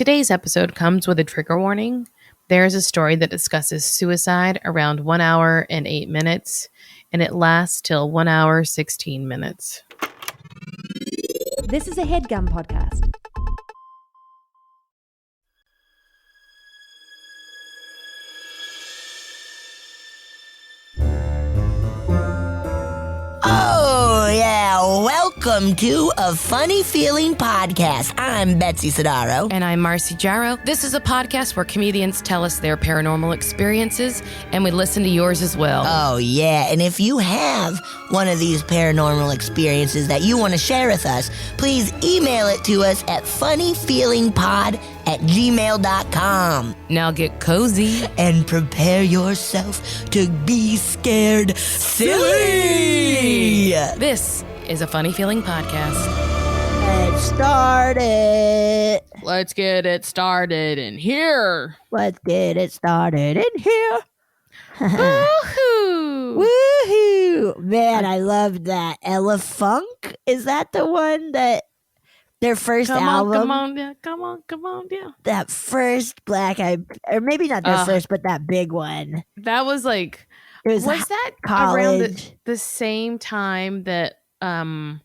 Today's episode comes with a trigger warning. There is a story that discusses suicide around 1 hour and 8 minutes, and it lasts till 1 hour 16 minutes. This is a HeadGum podcast. Oh, yeah. Welcome to A Funny Feeling Podcast. I'm Betsy Sidaro. And I'm Marcy Jarrow. This is a podcast where comedians tell us their paranormal experiences, and we listen to yours as well. Oh, yeah. And if you have one of these paranormal experiences that you want to share with us, please email it to us at funnyfeelingpod@gmail.com. Now get cozy. And prepare yourself to be scared silly. This is a Funny Feeling podcast. Let's start it. Let's get it started in here. Let's get it started in here. Woohoo! Woohoo! Man, I love that. Ella Funk? Is that the one that their first album? Come on, yeah. That first Black Eyed, or maybe not their first, but that big one. That was like, It was that college. around the same time that Ella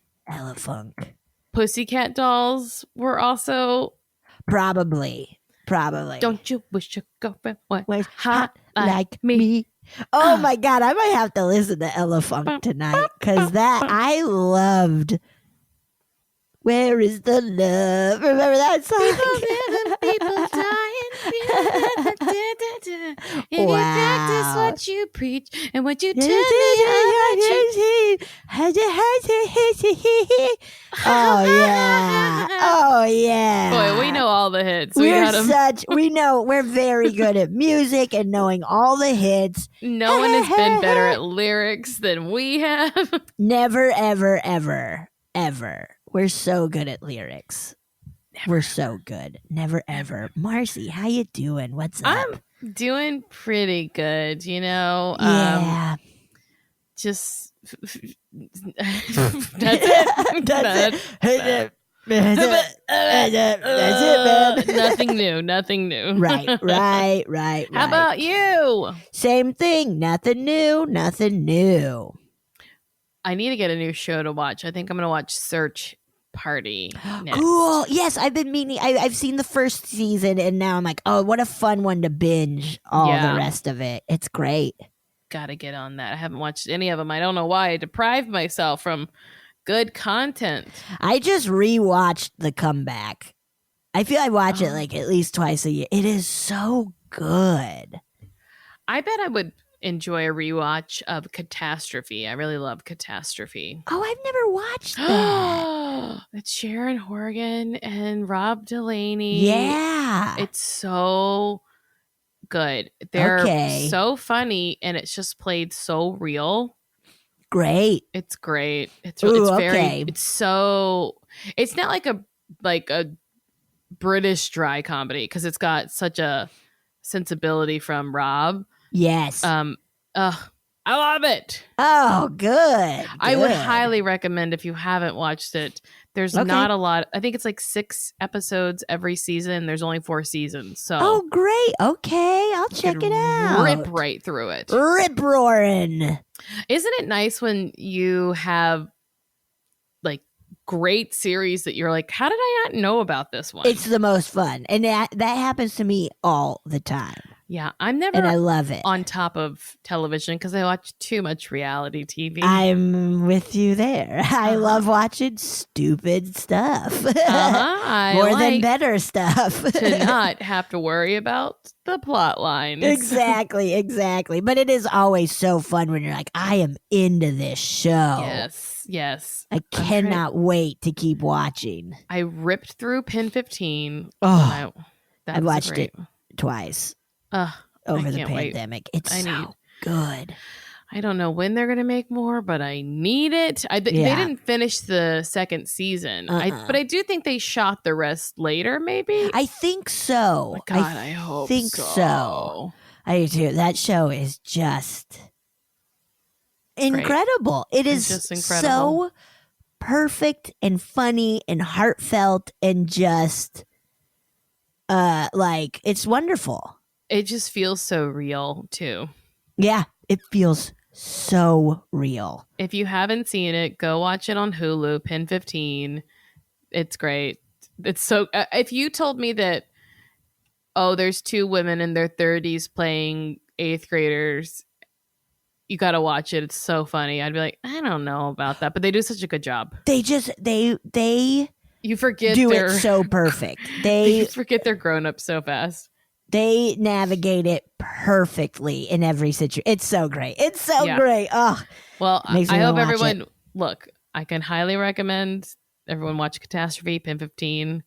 Funk. Pussycat Dolls were also? Probably. Don't you wish your girlfriend was hot like me? Oh my God, I might have to listen to Ella Funk tonight because that I loved. Where is the love? Remember that song? People dying. If you practice what you preach and what you tell me. Oh yeah. Boy, we know all the hits. We're very good at music and knowing all the hits. No one has been better at lyrics than we have. Never, ever, ever, ever. We're so good at lyrics. We're so good. Never, ever. Marcy, how you doing? What's up? I'm doing pretty good, you know. Yeah. Just that's it. That's it, man. Nothing new. Right. How about you? Same thing. Nothing new. I need to get a new show to watch. I think I'm going to watch Search Party next. Cool. Yes, I've been meaning. I've seen the first season, and now I'm like, oh, what a fun one to binge all the rest of it. It's great. Gotta get on that. I haven't watched any of them. I don't know why. I deprived myself from good content. I just rewatched The Comeback. I feel I watch it like at least twice a year. It is so good. I bet I would enjoy a rewatch of Catastrophe. I really love Catastrophe. Oh, I've never watched that. It's Sharon Horgan and Rob Delaney. Yeah. It's so good. They're so funny, and it's just played so real. Great. It's great. It's very very it's not like a British dry comedy because it's got such a sensibility from Rob. Yes. I love it. Oh, good. I would highly recommend if you haven't watched it. There's not a lot. I think it's like 6 episodes every season. There's only 4 seasons. So oh, great. Okay, I'll check it out. Rip right through it. Rip roaring. Isn't it nice when you have like great series that you're like, how did I not know about this one? It's the most fun, and that happens to me all the time. Yeah, I'm never and I love it. on top of television because I watch too much reality TV. I'm with you there. I love watching stupid stuff. More than better stuff. To not have to worry about the plot lines. Exactly. But it is always so fun when you're like, I am into this show. Yes. I cannot wait to keep watching. I ripped through Pin 15. Oh, I watched it twice. Over the pandemic. Wait. It's so good. I don't know when they're going to make more, but I need it. They didn't finish the second season. But I do think they shot the rest later, maybe? I think so. Oh God, I hope think so. I do too. That show is just incredible. It is just incredible. So perfect and funny and heartfelt and just Like, it's wonderful. It just feels so real, too. Yeah, it feels so real. If you haven't seen it, go watch it on Hulu, Pin 15. It's great. It's so. If you told me that, oh, there's two women in their 30s playing eighth graders, you got to watch it. It's so funny. I'd be like, I don't know about that, but they do such a good job. They just they You forget do their, it so perfect. you They forget they're grown up so fast. they navigate it perfectly in every situation. It's so great. It's so Yeah. great. Oh, Well, Makes me I hope wanna watch everyone look. I can highly recommend everyone watch Catastrophe, Pin 15,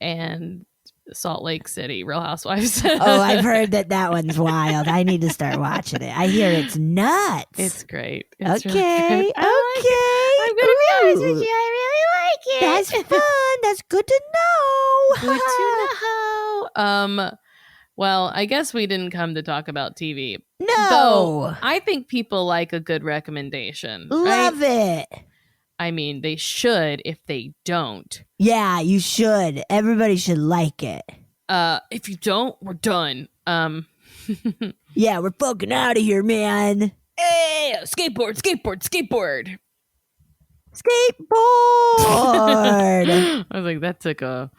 and Salt Lake City, Real Housewives. oh, I've heard that one's wild. I need to start watching it. I hear it's nuts. It's great. It's really okay. good. I like it. I'm gonna be honest with you. I really like it. That's fun. That's good to know. Good to know. Well, I guess we didn't come to talk about TV. No. Though I think people like a good recommendation. Love right? it. I mean, they should if they don't. Yeah, you should. Everybody should like it. If you don't, we're done. Yeah, we're fucking out of here, man. Hey, skateboard. Skateboard. I was like, that took a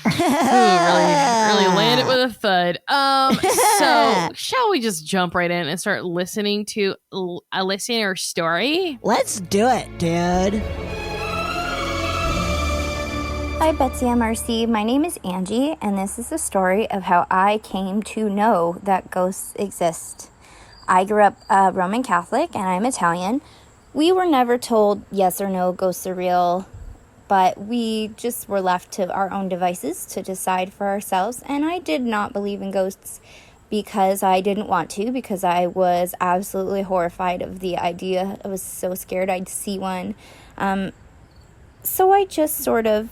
really landed with a thud. So shall we just jump right in and start listening to a listener story? Let's do it, dude. Hi, Betsy MRC. My name is Angie, and this is the story of how I came to know that ghosts exist. I grew up Roman Catholic, and I'm Italian. We were never told yes or no, ghosts are real, but we just were left to our own devices to decide for ourselves. And I did not believe in ghosts because I didn't want to, because I was absolutely horrified of the idea. I was so scared I'd see one. So I just sort of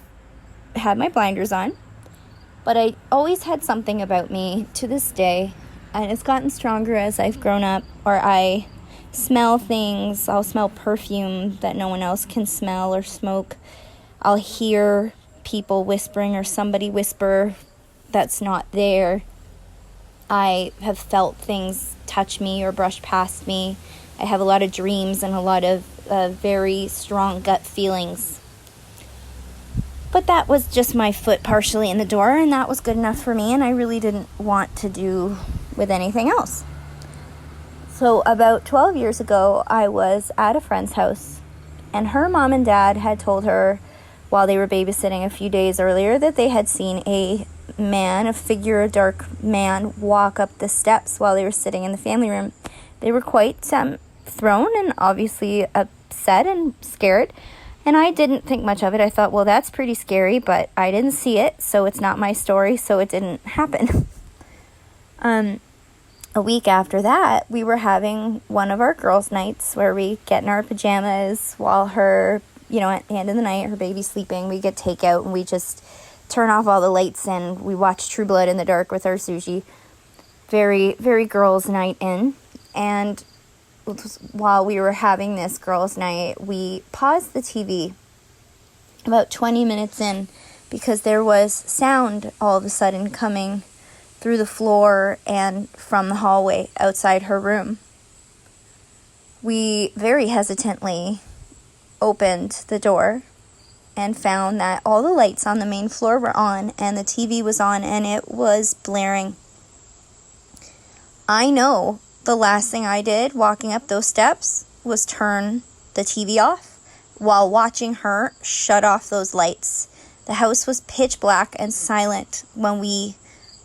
had my blinders on. But I always had something about me to this day, and it's gotten stronger as I've grown up, or I smell things. I'll smell perfume that no one else can smell or smoke. I'll hear people whispering or somebody whisper that's not there. I have felt things touch me or brush past me. I have a lot of dreams and a lot of very strong gut feelings. But that was just my foot partially in the door, and that was good enough for me, and I really didn't want to do with anything else. So about 12 years ago, I was at a friend's house, and her mom and dad had told her while they were babysitting a few days earlier that they had seen a dark man, walk up the steps while they were sitting in the family room. They were quite thrown and obviously upset and scared, and I didn't think much of it. I thought, well, that's pretty scary, but I didn't see it, so it's not my story, so it didn't happen. A week after that, we were having one of our girls' nights where we get in our pajamas while her, at the end of the night, her baby's sleeping. We get takeout and we just turn off all the lights and we watch True Blood in the dark with our sushi. Very, very girls' night in. And while we were having this girls' night, we paused the TV about 20 minutes in because there was sound all of a sudden coming through the floor and from the hallway outside her room. We very hesitantly opened the door and found that all the lights on the main floor were on and the TV was on and it was blaring. I know the last thing I did walking up those steps was turn the TV off while watching her shut off those lights. The house was pitch black and silent when we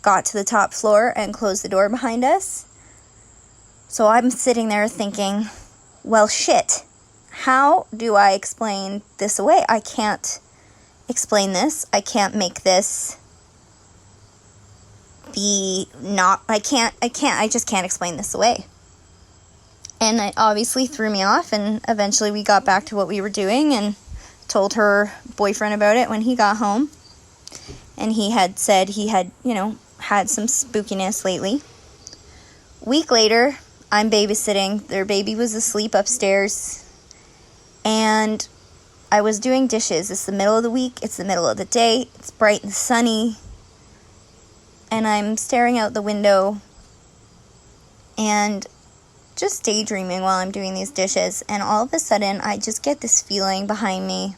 got to the top floor and closed the door behind us. So I'm sitting there thinking, well, shit, how do I explain this away? I can't explain this. I can't make this I just can't explain this away. And it obviously threw me off, and eventually we got back to what we were doing and told her boyfriend about it when he got home. And he had said he had, had some spookiness lately. Week later, I'm babysitting. Their baby was asleep upstairs. And I was doing dishes. It's the middle of the week. It's the middle of the day. It's bright and sunny. And I'm staring out the window and just daydreaming while I'm doing these dishes. And all of a sudden, I just get this feeling behind me.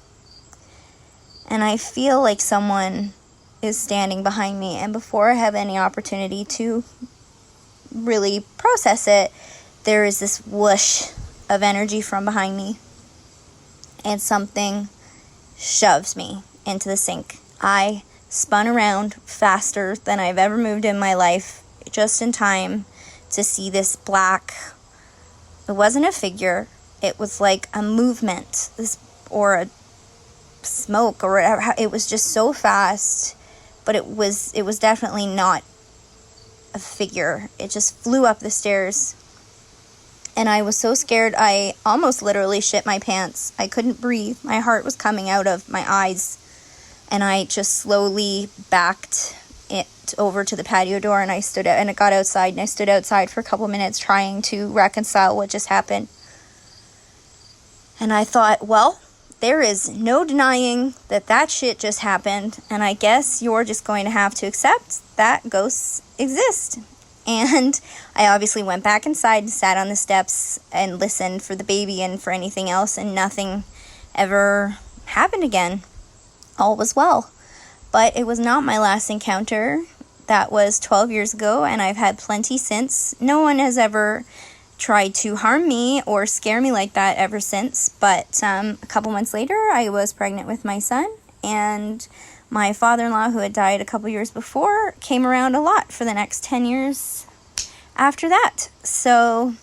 And I feel like someone is standing behind me. And before I have any opportunity to really process it, there is this whoosh of energy from behind me. And something shoves me into the sink. I spun around faster than I've ever moved in my life, just in time to see this black. It wasn't a figure. It was like a movement, or a smoke, or whatever. It was just so fast, but it was definitely not a figure. It just flew up the stairs. And I was so scared, I almost literally shit my pants. I couldn't breathe. My heart was coming out of my eyes. And I just slowly backed it over to the patio door, and I stood out, and it got outside, and I stood outside for a couple minutes trying to reconcile what just happened. And I thought, well, there is no denying that shit just happened, and I guess you're just going to have to accept that ghosts exist. And I obviously went back inside and sat on the steps and listened for the baby and for anything else, and nothing ever happened again. All was well. But it was not my last encounter. That was 12 years ago, and I've had plenty since. No one has ever tried to harm me or scare me like that ever since. But a couple months later, I was pregnant with my son, and my father-in-law, who had died a couple years before, came around a lot for the next 10 years after that. So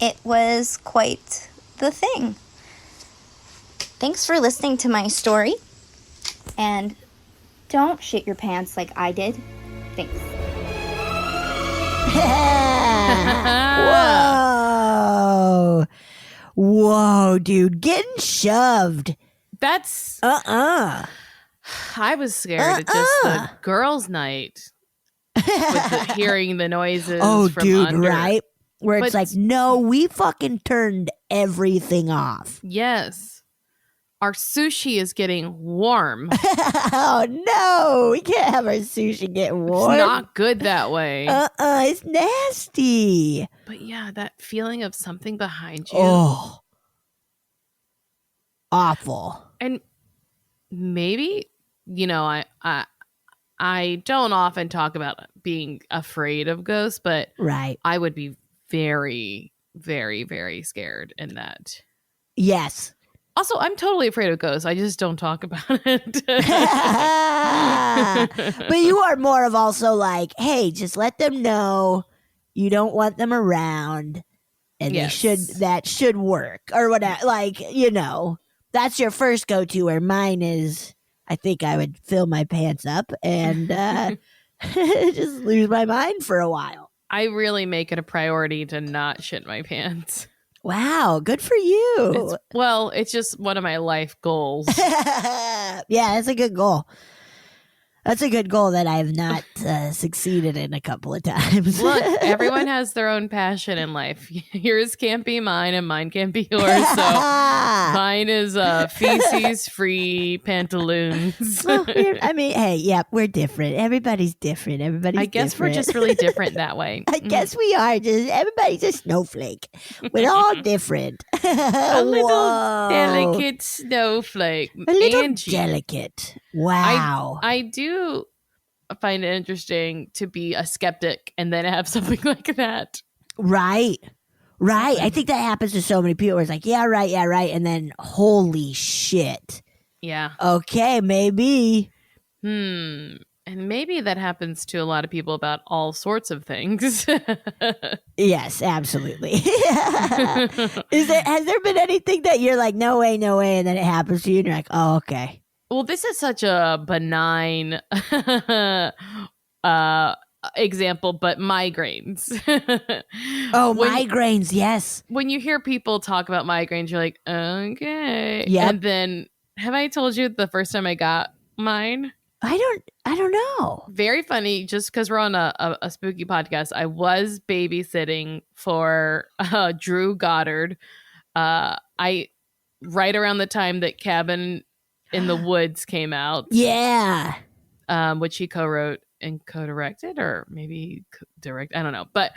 it was quite the thing. Thanks for listening to my story. And don't shit your pants like I did. Thanks. Whoa. Whoa, dude. Getting shoved. That's... I was scared at just the girls' night. With hearing the noises from dude, under. right? Where it's like, no, we fucking turned everything off. Yes. Our sushi is getting warm. Oh, no. We can't have our sushi get warm. It's not good that way. It's nasty. But yeah, that feeling of something behind you. Oh. Awful. And maybe, I don't often talk about being afraid of ghosts, but right. I would be very, very, very scared in that. Yes. Also, I'm totally afraid of ghosts. I just don't talk about it. But you are more of also like, hey, just let them know you don't want them around, and that should work or whatever. Like, that's your first go-to. Where mine is, I think I would fill my pants up and just lose my mind for a while. I really make it a priority to not shit my pants. Wow, good for you. It's just one of my life goals. Yeah, that's a good goal. That's a good goal that I have not succeeded in a couple of times. Look, everyone has their own passion in life. Yours can't be mine, and mine can't be yours. So mine is feces-free pantaloons. Well, hey, we're different. Everybody's different. I guess we're just really different that way. I guess we are. Everybody's a snowflake. We're all different. A little delicate snowflake. A little Angie. Delicate. Wow. I do find it interesting to be a skeptic and then have something like that. Right. I think that happens to so many people where it's like, yeah, right. And then, holy shit. Yeah. Okay, maybe. And maybe that happens to a lot of people about all sorts of things. Yes, absolutely. Has there been anything that you're like, no way, and then it happens to you and you're like, oh, okay. Well, this is such a benign example, but migraines. Migraines, yes. When you hear people talk about migraines, you're like, okay. Yeah. And then, have I told you the first time I got mine? I don't know. Very funny, just because we're on a spooky podcast. I was babysitting for Drew Goddard. I right around the time that Cabin in the Woods came out. Yeah. Which he co-wrote and co-directed, or maybe direct. I don't know. But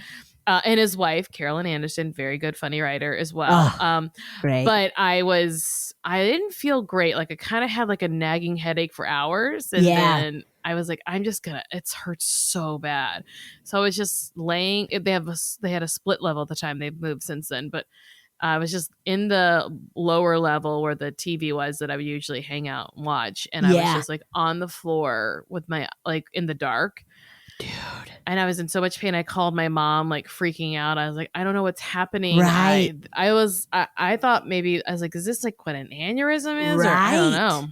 and his wife, Carolyn Anderson, very good, funny writer as well. Great. But I didn't feel great. Like I kind of had like a nagging headache for hours. And then I was like, it hurts so bad. So I was just laying, they had a split level at the time. They've moved since then, but I was just in the lower level where the TV was that I would usually hang out and watch. And I was just like on the floor with my, like in the dark. Dude. And I was in so much pain. I called my mom, like freaking out. I was like, I don't know what's happening. Right. I thought maybe, I was like, is this like what an aneurysm is? Right. Or I don't know.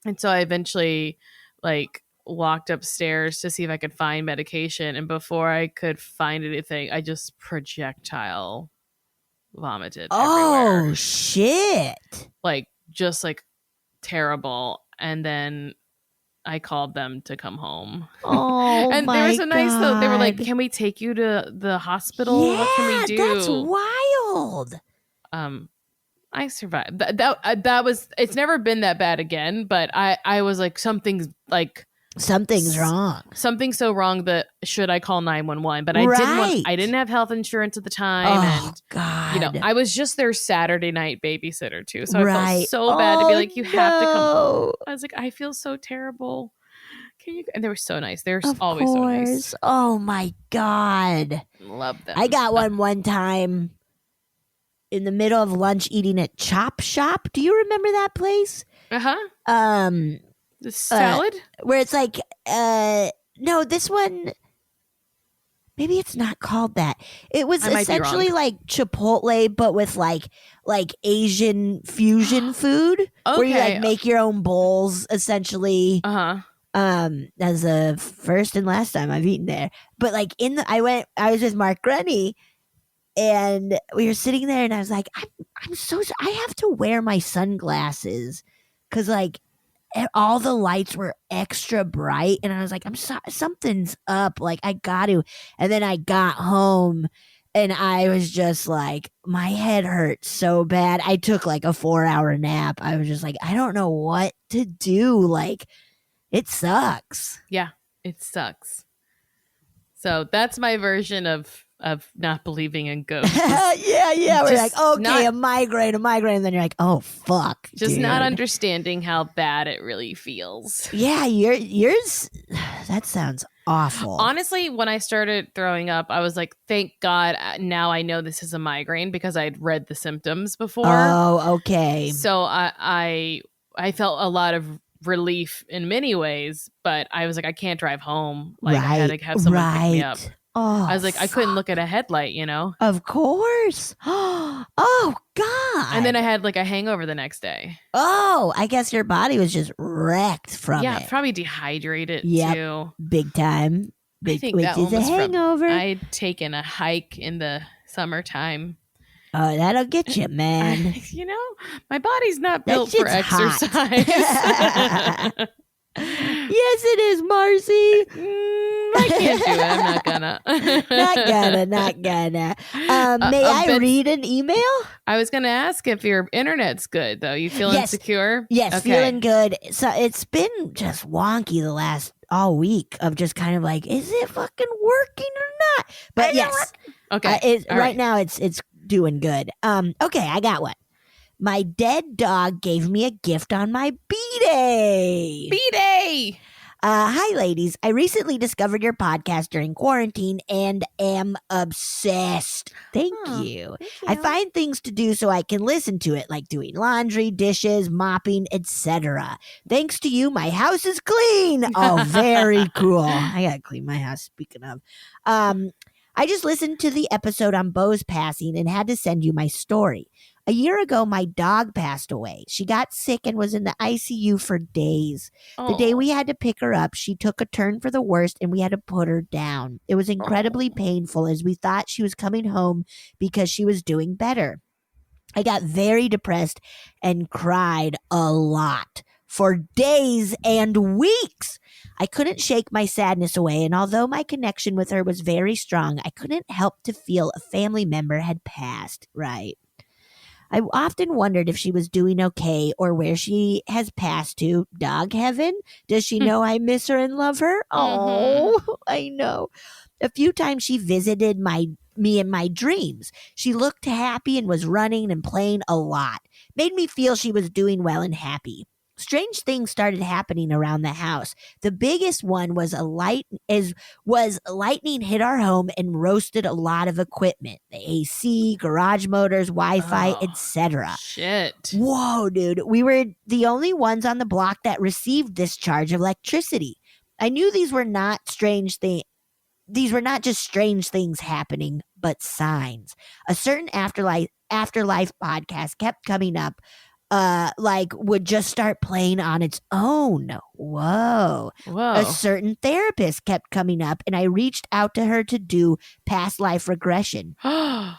And so I eventually like walked upstairs to see if I could find medication. And before I could find anything, I just projectile vomited everywhere. Oh, shit. Like, just like terrible. And then I called them to come home. Oh, and they were so nice though. They were like, "Can we take you to the hospital? Yeah, what can we do?" That's wild. I survived. That was. It's never been that bad again. But I was like, something's wrong. Something's so wrong that should I call 911? But I didn't have health insurance at the time. Oh, and God. you know, I was just their Saturday night babysitter too. So I felt so bad to be like, you have to come home. I was like, I feel so terrible. Can you? And they were so nice. They're always so nice. Oh my God. Love them. I got one time in the middle of lunch eating at Chop Shop. Do you remember that place? The salad? Where it's like, no, this one, maybe it's not called that. It was essentially like Chipotle, but with like Asian fusion food, where you like make your own bowls, essentially. As the first and last time I've eaten there. But like I was with Mark Grenny, and we were sitting there, and I was like, I have to wear my sunglasses because like all the lights were extra bright, and I was like, something's up, like I got to. And then I got home, and I was just like, my head hurt so bad. I took like a 4-hour nap. I was just like, I don't know what to do. Like, it sucks. Yeah, it sucks. So that's my version of not believing in ghosts. Yeah. We're like, okay, a migraine. And then you're like, oh, fuck. Just not understanding how bad it really feels. Yeah, yours, that sounds awful. Honestly, when I started throwing up, I was like, thank God now I know this is a migraine because I'd read the symptoms before. Oh, okay. So I felt a lot of relief in many ways, but I was like, I can't drive home. Like, I had to have someone pick me up. Oh, I was like, I couldn't look at a headlight, you know? Of course. Oh, God. And then I had like a hangover the next day. Oh, I guess your body was just wrecked from it. Yeah, probably dehydrated too. Big time. I think that was a hangover. I'd taken a hike in the summertime. Oh, that'll get you, man. You know, my body's not built for exercise. Yes, it is, Marcy. I can't do it. I'm not gonna. Not gonna. May I read an email? I was gonna ask if your internet's good, though. You feeling secure? Yes, okay. Feeling good. So it's been just wonky the last all week of just kind of like, is it fucking working or not? But yes. Okay. Right now it's doing good. Okay, I got one. My dead dog gave me a gift on my B-Day. B-Day! Hi, ladies. I recently discovered your podcast during quarantine and am obsessed. Thank you. I find things to do so I can listen to it, like doing laundry, dishes, mopping, etc. Thanks to you, my house is clean. Oh, very cool. I gotta clean my house, speaking of. I just listened to the episode on Bo's passing and had to send you my story. A year ago, my dog passed away. She got sick and was in the ICU for days. The day we had to pick her up, she took a turn for the worst and we had to put her down. It was incredibly painful as we thought she was coming home because she was doing better. I got very depressed and cried a lot for days and weeks. I couldn't shake my sadness away, and although my connection with her was very strong, I couldn't help to feel a family member had passed. Right. I often wondered if she was doing okay or where she has passed to. Dog heaven? Does she know I miss her and love her? Oh, I know. A few times she visited me in my dreams. She looked happy and was running and playing a lot. Made me feel she was doing well and happy. Strange things started happening around the house. The biggest one was lightning hit our home and roasted a lot of equipment. The AC, garage motors, Wi-Fi, etc. Shit. Whoa, dude. We were the only ones on the block that received this charge of electricity. I knew these were not just strange things happening, but signs. A certain afterlife podcast kept coming up, would just start playing on its own. Whoa. A certain therapist kept coming up, and I reached out to her to do past life regression.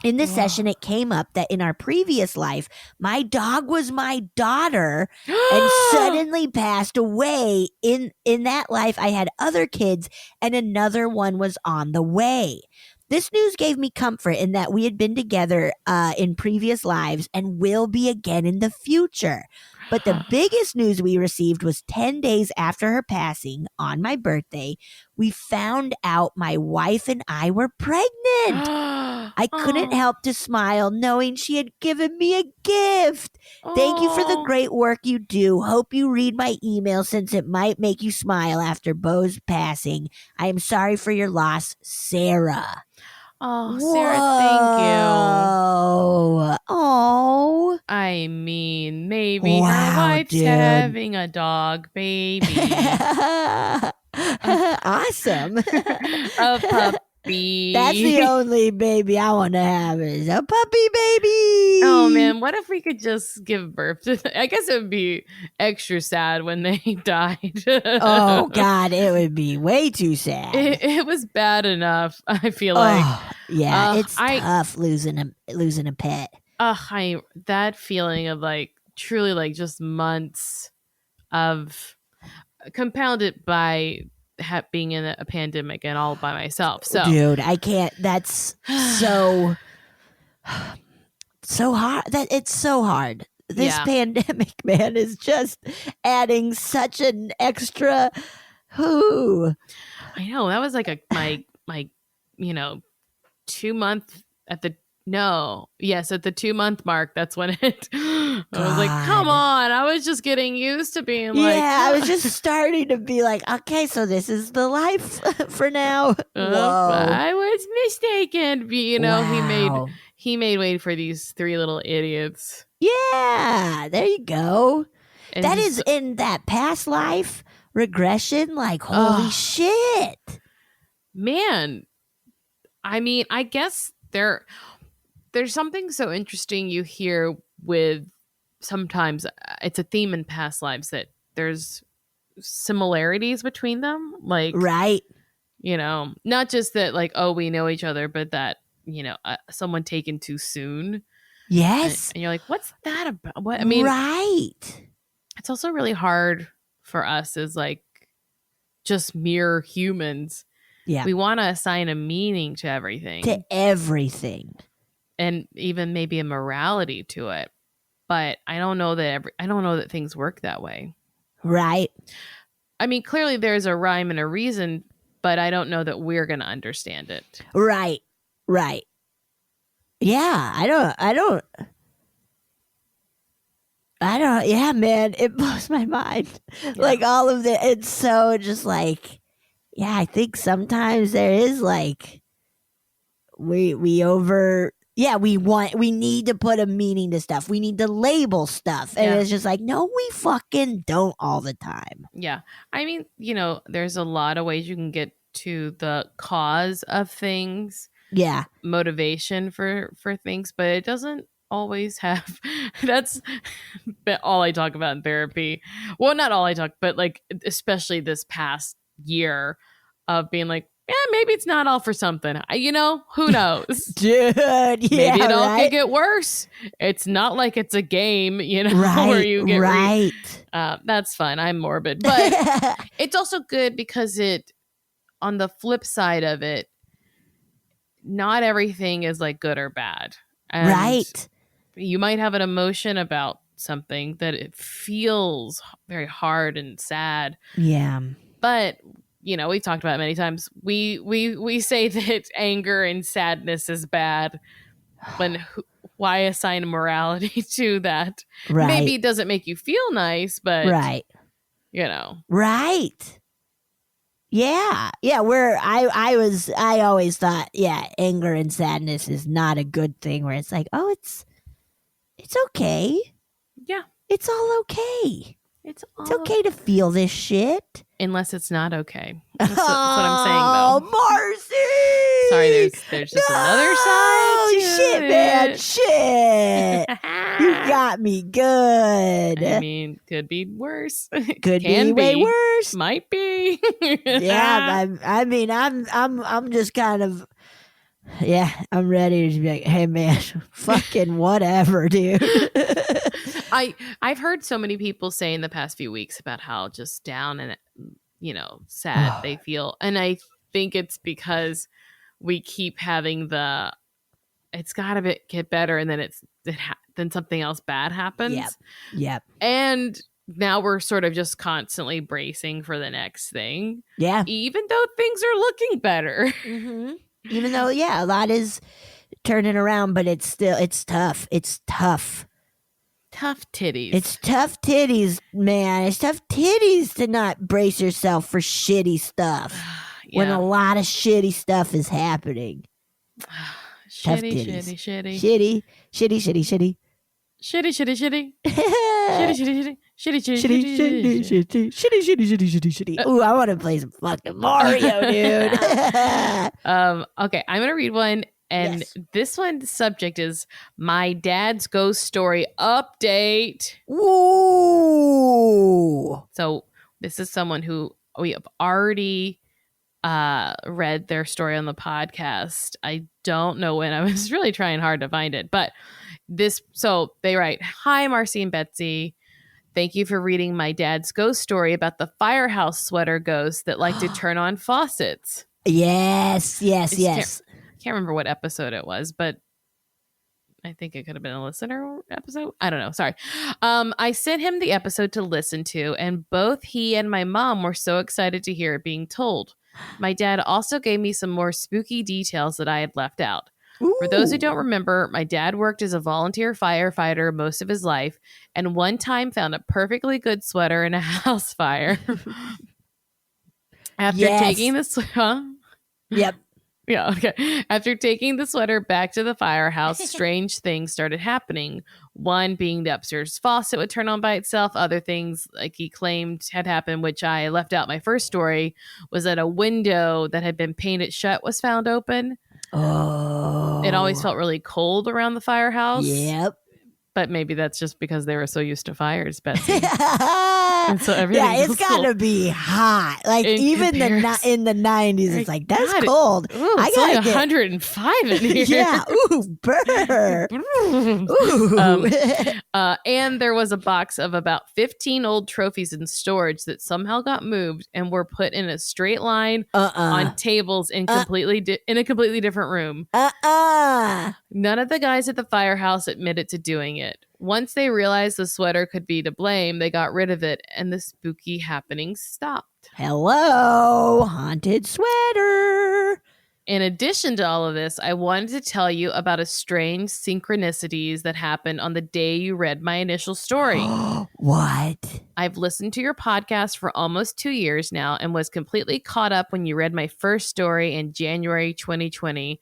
In this session, it came up that in our previous life, my dog was my daughter and suddenly passed away. In that life, I had other kids, and another one was on the way. This news gave me comfort in that we had been together in previous lives and will be again in the future. But the biggest news we received was 10 days after her passing, on my birthday, we found out my wife and I were pregnant. I couldn't help to smile knowing she had given me a gift. Thank you for the great work you do. Hope you read my email since it might make you smile after Bo's passing. I am sorry for your loss, Sarah. Oh, Sarah, thank you. Oh. I mean, maybe Wow, her wife's dude. having a dog baby. Awesome. A puppy. That's the only baby I want to have is a puppy baby. Oh man, what if we could just give birth to I guess it would be extra sad when they died. Oh God, it would be way too sad. It was bad enough, I feel like. Yeah, it's tough losing a pet. That feeling of like truly like just months of compounded by being in a pandemic and all by myself. So dude, I can't. That's so hard. It's so hard. This pandemic, man, is just adding such an extra. Who? I know that was like my 2 month at the 2-month mark. That's when it. I was like, come on! I was just getting used to being like. Yeah, I was just starting to be like, okay, so this is the life for now. Whoa. I was mistaken. Wow. He made way for these 3 little idiots. Yeah, there you go. And that is in that past life regression. Like, holy shit. Man, I mean, I guess there's something so interesting you hear with sometimes it's a theme in past lives that there's similarities between them. Like, right. Not just that like, oh, we know each other, but that, someone taken too soon. Yes. And you're like, what's that about? What? I mean, right. It's also really hard for us as like just mere humans. Yeah. We want to assign a meaning to everything. To everything. And even maybe a morality to it. But I don't know that things work that way. Right. I mean, clearly there's a rhyme and a reason, but I don't know that we're going to understand it. Right. Right. Yeah, I don't. Yeah, man, it blows my mind. Yeah. Like all of it's so just like, yeah, I think sometimes there is like, we need to put a meaning to stuff. We need to label stuff. And it's just like, no, we fucking don't all the time. Yeah. I mean, there's a lot of ways you can get to the cause of things. Yeah. Motivation for things, but it doesn't always have. That's all I talk about in therapy. Well, not all I talk, but like, especially this past year of being like, yeah, maybe it's not all for something. Who knows? Dude, maybe it all could get worse. It's not like it's a game, right, where you get right. That's fun. I'm morbid, but it's also good because on the flip side of it, not everything is like good or bad. And right. you might have an emotion about something that it feels very hard and sad. Yeah. But we've talked about it many times. We say that anger and sadness is bad. Why assign morality to that? Right. Maybe it doesn't make you feel nice, but Right. Right. Yeah. Yeah. Where I always thought, anger and sadness is not a good thing, where it's like, oh, it's okay. Yeah. It's all okay. It's okay to feel this shit. Unless it's not okay. That's what I'm saying, though. Oh, Marcy! Sorry, there's just another side to shit, it. Man, shit. You got me good. I mean, could be worse. Could be way worse. Might be. Yeah, I'm just kind of, I'm ready to be like, hey, man, fucking whatever, dude. I've heard so many people say in the past few weeks about how just down and sad they feel, and I think it's because we keep having it's gotta get better, and then then something else bad happens. Yep. And now we're sort of just constantly bracing for the next thing. Yeah. Even though things are looking better. Mm-hmm. Even though, a lot is turning around, but it's tough. It's tough. Tough titties. It's tough titties, man. It's tough titties to not brace yourself for shitty stuff when a lot of shitty stuff is happening. Shitty. Shitty. Ooh, I want to play some fucking Mario, dude. Okay, I'm gonna read one, and this one's subject is my dad's ghost story update. Ooh. So this is someone who we have already read their story on the podcast. I don't know when. I was really trying hard to find it, but so they write, "Hi, Marcy and Betsy. Thank you for reading my dad's ghost story about the firehouse sweater ghosts that like to turn on faucets." Yes. Can't remember what episode it was, but I think it could have been a listener episode. I don't know. Sorry. I sent him the episode to listen to, and both he and my mom were so excited to hear it being told. My dad also gave me some more spooky details that I had left out. Ooh. For those who don't remember, my dad worked as a volunteer firefighter most of his life, and one time found a perfectly good sweater in a house fire. After taking the Yep. Yeah, okay. After taking the sweater back to the firehouse, strange things started happening. One being the upstairs faucet would turn on by itself. Other things, like he claimed, had happened, which I left out my first story, was that a window that had been painted shut was found open. Oh. It always felt really cold around the firehouse. Yep. But maybe that's just because they were so used to fires, Betsy. And so it's got to be hot. Like even in the 90s, it's like, that's cold. Ooh, it's only 105 in here. Yeah. Ooh, burr. Ooh. And there was a box of about 15 old trophies in storage that somehow got moved and were put in a straight line on tables in a completely different room. None of the guys at the firehouse admitted to doing it. Once they realized the sweater could be to blame, they got rid of it, and the spooky happenings stopped. Hello, haunted sweater. In addition to all of this, I wanted to tell you about a strange synchronicities that happened on the day you read my initial story. What? I've listened to your podcast for almost 2 years now and was completely caught up when you read my first story in January 2020.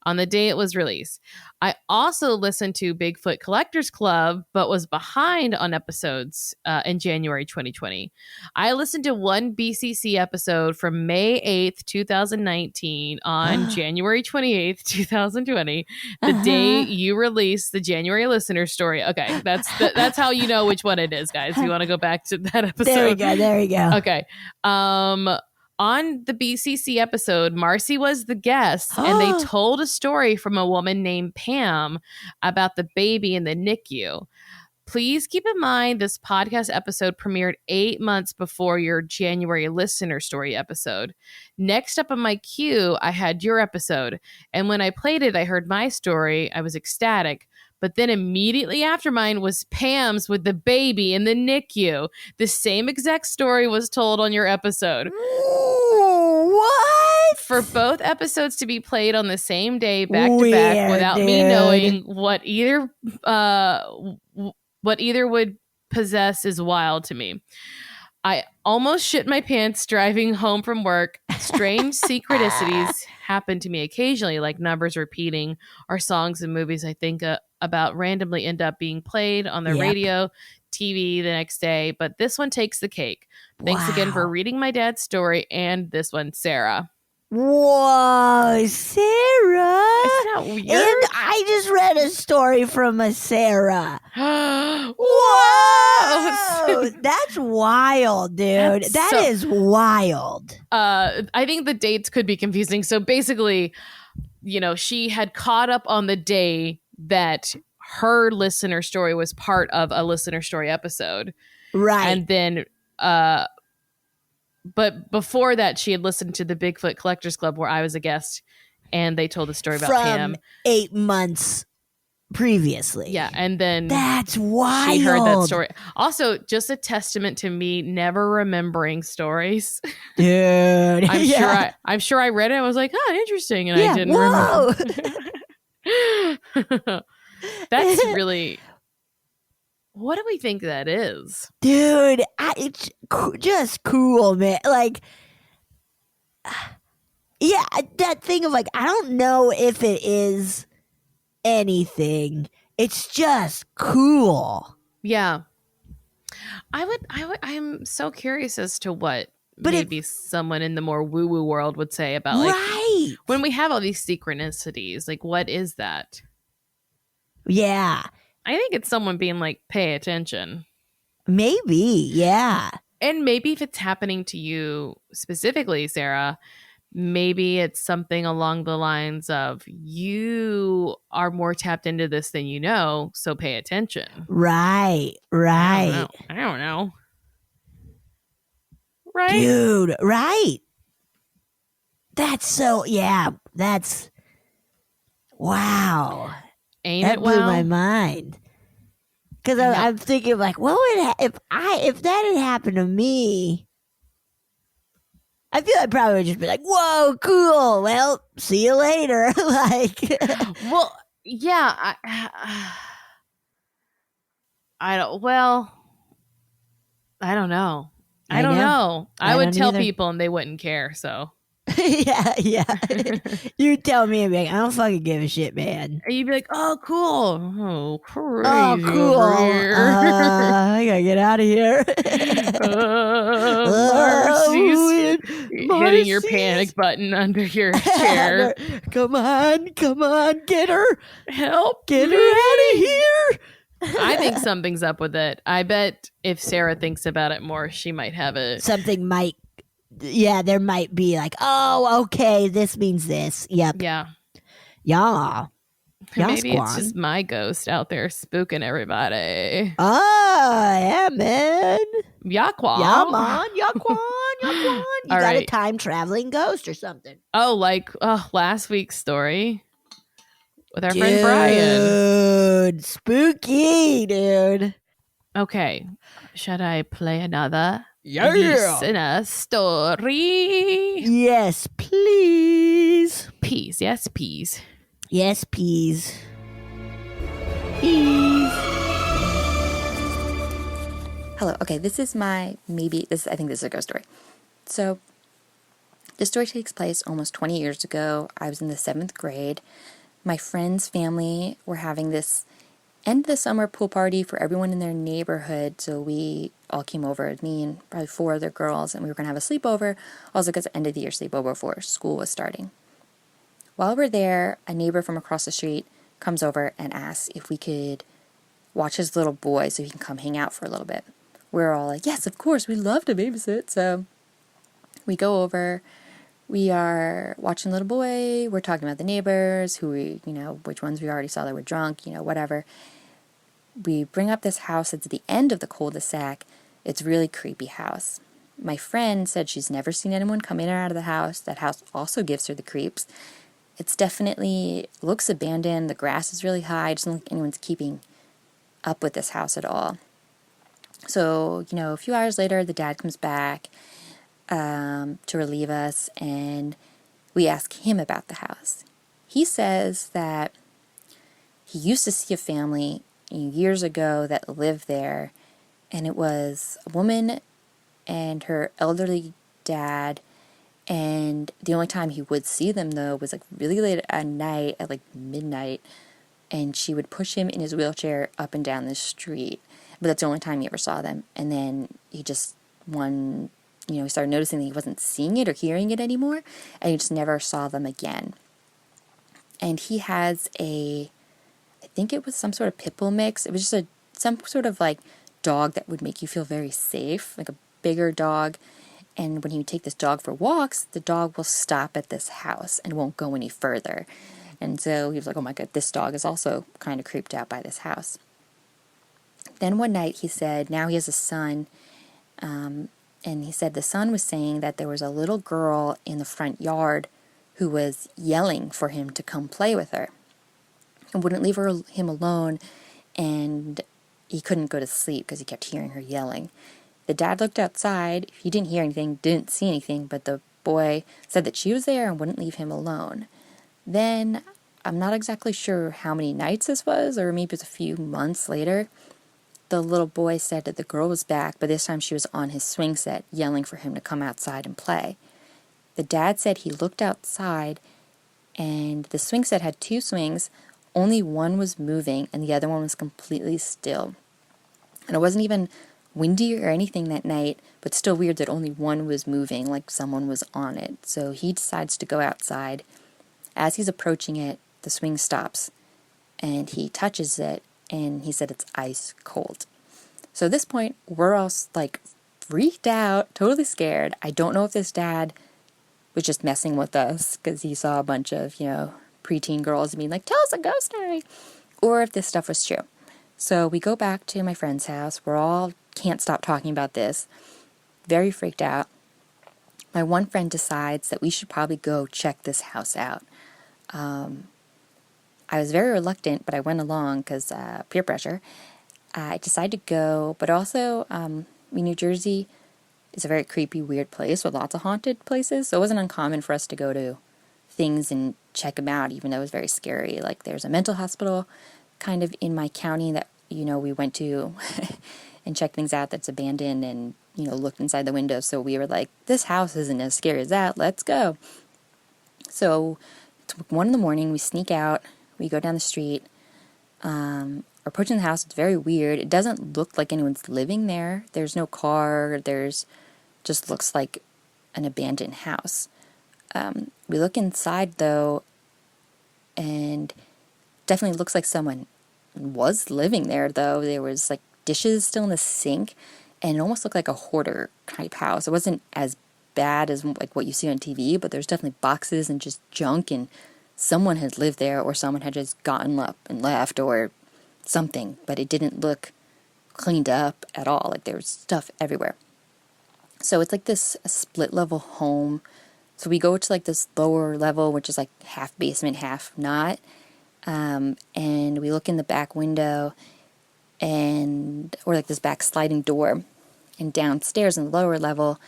On the day it was released. I also listened to Bigfoot Collectors Club, but was behind on episodes in January 2020. I listened to one BCC episode from May 8th, 2019 on January 28th, 2020, the day you released the January listener story. Okay, that's how you know which one it is, guys. You want to go back to that episode? There we go. Okay. On the BCC episode, Marcy was the guest, and they told a story from a woman named Pam about the baby in the NICU. Please keep in mind this podcast episode premiered 8 months before your January listener story episode. Next up on my queue, I had your episode, and when I played it, I heard my story. I was ecstatic, But then immediately after mine was Pam's with the baby in the NICU. The same exact story was told on your episode. Ooh, what? For both episodes to be played on the same day, back to back, without me knowing what either would possess is wild to me. I almost shit my pants driving home from work. Strange synchronicities happen to me occasionally, like numbers repeating or songs and movies I think about randomly end up being played on the radio, TV the next day. But this one takes the cake. Thanks again for reading my dad's story and this one, Sarah. Whoa, Sarah. Isn't that weird? And I just read a story from a Sarah. Whoa! That's wild, dude. That is wild. I think the dates could be confusing. So basically, she had caught up on the day that her listener story was part of a listener story episode. Right. And then but before that, she had listened to the Bigfoot Collectors Club where I was a guest, and they told the story about Pam. 8 months previously. Yeah, and then that's wild. She heard that story. Also, just a testament to me never remembering stories. Dude. I'm sure I read it. I was like, oh, interesting, and I didn't remember. That's really. What do we think that is? Dude, it's just cool, man. Like, yeah, that thing of like, I don't know if it is anything. It's just cool. Yeah. I'm so curious as to what maybe someone in the more woo-woo world would say about like when we have all these synchronicities, like what is that? Yeah. I think it's someone being like, pay attention. Maybe, yeah. And maybe if it's happening to you specifically, Sarah, maybe it's something along the lines of you are more tapped into this than you know, so pay attention. Right. I don't know. Right? Dude, right. That's wow. Ain't that it blew wow? my mind. Because I'm thinking like, what would if that had happened to me? I feel I'd probably just be like, "Whoa, cool. Well, see you later." Like, well, yeah. I don't. Well, I don't know. I don't know. I would tell people and they wouldn't care. So. yeah. You tell me, and be like, I don't fucking give a shit, man. And you'd be like, oh, cool. Oh, crazy. Oh, cool. I gotta get out of here. Hitting your panic button under your chair. Come on, get her. Help. Get her out of here. I think something's up with it. I bet if Sarah thinks about it more, she might have it. Something might. Yeah, there might be like, oh, okay, this means this. Yep. Yeah. Maybe it's just my ghost out there spooking everybody. Oh, yeah, man. Yakwan. Yeah, man. Yakwan. You got a time traveling ghost or something. Oh, like last week's story with our friend Brian. Dude, spooky, dude. Okay. Should I play another? Yeah. Listener story. Yes, please. Peas. Yes, peas. Yes, peas. Peas. Hello. Okay, I think this is a ghost story. So, this story takes place almost 20 years ago. I was in the 7th grade. My friend's family were having this end of the summer pool party for everyone in their neighborhood. So we all came over, me and probably 4 other girls, and we were going to have a sleepover, also because end of the year sleepover before school was starting. While we're there, a neighbor from across the street comes over and asks if we could watch his little boy so he can come hang out for a little bit. We're all like, yes, of course, we'd love to babysit. So we go over, we are watching little boy, we're talking about the neighbors, which ones we already saw that were drunk, whatever. We bring up this house that's at the end of the cul-de-sac. It's a really creepy house. My friend said she's never seen anyone come in or out of the house. That house also gives her the creeps. It's definitely looks abandoned. The grass is really high. It doesn't look like anyone's keeping up with this house at all. So, a few hours later, the dad comes back to relieve us, and we ask him about the house. He says that he used to see a family years ago that lived there, and it was a woman and her elderly dad, and the only time he would see them, though, was like really late at night, at like midnight, and she would push him in his wheelchair up and down the street. But that's the only time he ever saw them. And then he just, he started noticing that he wasn't seeing it or hearing it anymore, and he just never saw them again. And he has I think it was some sort of pit bull mix. It was just some sort of like dog that would make you feel very safe, like a bigger dog. And when you take this dog for walks, the dog will stop at this house and won't go any further. And so he was like, oh my God, this dog is also kind of creeped out by this house. Then one night he said, now he has a son, and he said the son was saying that there was a little girl in the front yard who was yelling for him to come play with her and wouldn't leave him alone, and he couldn't go to sleep because he kept hearing her yelling. The dad looked outside. He didn't hear anything, didn't see anything, but the boy said that she was there and wouldn't leave him alone. Then, I'm not exactly sure how many nights this was, or maybe it was a few months later, the little boy said that the girl was back, but this time she was on his swing set, yelling for him to come outside and play. The dad said he looked outside, and the swing set had 2 swings. Only one was moving, and the other one was completely still. And it wasn't even windy or anything that night, but still weird that only one was moving, like someone was on it. So he decides to go outside. As he's approaching it, the swing stops, and he touches it, and he said it's ice cold. So at this point, we're all like freaked out, totally scared. I don't know if this dad was just messing with us because he saw a bunch of, preteen girls being like, tell us a ghost story, or if this stuff was true. So we go back to my friend's house. We're all can't stop talking about this, very freaked out. My one friend decides that we should probably go check this house out. I was very reluctant, but I went along because peer pressure. I decided to go, but also New Jersey is a very creepy, weird place with lots of haunted places, so it wasn't uncommon for us to go to things and check them out, even though it was very scary. Like there's a mental hospital kind of in my county that, we went to and checked things out that's abandoned and, looked inside the window. So we were like, this house isn't as scary as that. Let's go. So it's 1 a.m. We sneak out. We go down the street. Approaching the house, it's very weird. It doesn't look like anyone's living there. There's no car. Just looks like an abandoned house. We look inside, though, and definitely looks like someone was living there, though. There was, like, dishes still in the sink, and it almost looked like a hoarder type house. It wasn't as bad as, like, what you see on TV, but there's definitely boxes and just junk, and someone had lived there, or someone had just gotten up and left, or something, but it didn't look cleaned up at all. Like, there was stuff everywhere. So it's like this split-level home. So we go to, like, this lower level, which is, like, half basement, half not. And we look in the back window, or like this back sliding door. And downstairs in the lower level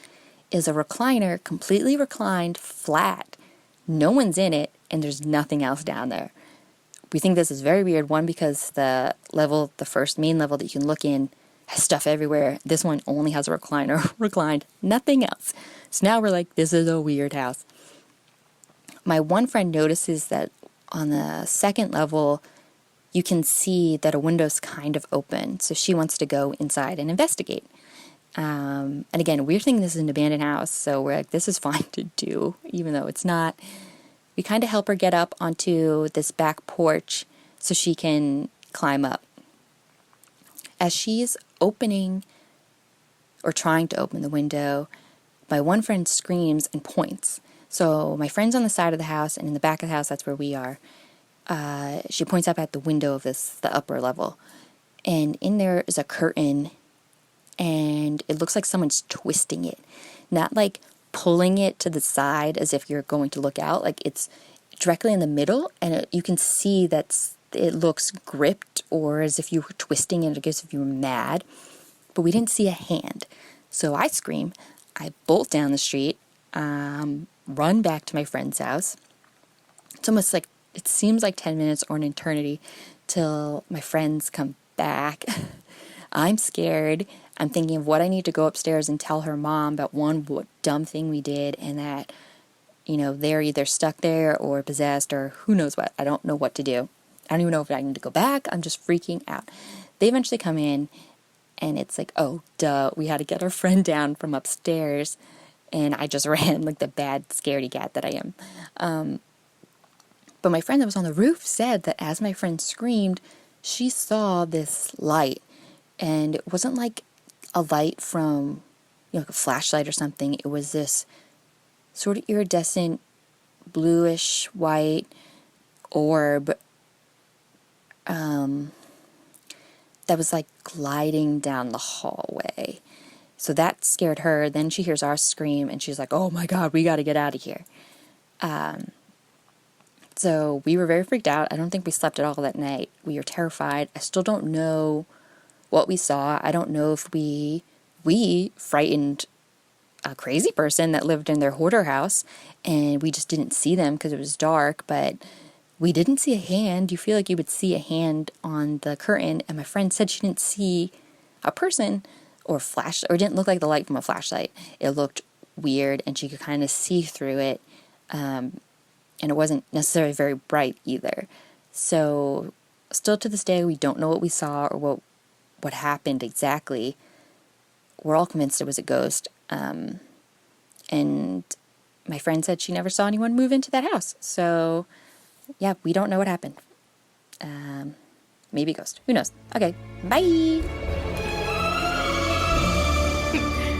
is a recliner, completely reclined, flat. No one's in it, and there's nothing else down there. We think this is very weird, one, because the first main level that you can look in has stuff everywhere. This one only has a recliner, reclined, nothing else. So now we're like, this is a weird house. My one friend notices that on the second level, you can see that a window's kind of open. So she wants to go inside and investigate. And again, we're thinking this is an abandoned house, so we're like, this is fine to do, even though it's not. We kind of help her get up onto this back porch so she can climb up. As she's opening or trying to open the window, my one friend screams and points. So my friend's on the side of the house, and in the back of the house, that's where we are. She points up at the window of the upper level. And in there is a curtain, and it looks like someone's twisting it. Not like pulling it to the side as if you're going to look out. Like it's directly in the middle, and you can see that it looks gripped or as if you were twisting it, I guess if you were mad, but we didn't see a hand. So I scream, I bolt down the street, run back to my friend's house. It's almost like, it seems like 10 minutes or an eternity till my friends come back. I'm scared. I'm thinking of what I need to go upstairs and tell her mom about what dumb thing we did, and that, they're either stuck there or possessed or who knows what. I don't know what to do. I don't even know if I need to go back. I'm just freaking out. They eventually come in, and it's like, oh, duh, we had to get our friend down from upstairs, and I just ran like the bad scaredy cat that I am. But my friend that was on the roof said that as my friend screamed, she saw this light, and it wasn't like a light from, like a flashlight or something. It was this sort of iridescent, bluish white orb that was like gliding down the hallway. So that scared her. Then she hears our scream, and she's like, oh my God, we got to get out of here. So we were very freaked out. I don't think we slept at all that night. We were terrified. I still don't know what we saw. I don't know if we frightened a crazy person that lived in their hoarder house, and we just didn't see them because it was dark, but we didn't see a hand. You feel like you would see a hand on the curtain, and my friend said she didn't see a person or flash, or it didn't look like the light from a flashlight. It looked weird, and she could kind of see through it, and it wasn't necessarily very bright either. So still to this day, we don't know what we saw or what happened exactly. We're all convinced it was a ghost. And my friend said she never saw anyone move into that house. So yeah, we don't know what happened. Maybe a ghost. Who knows? Okay, bye.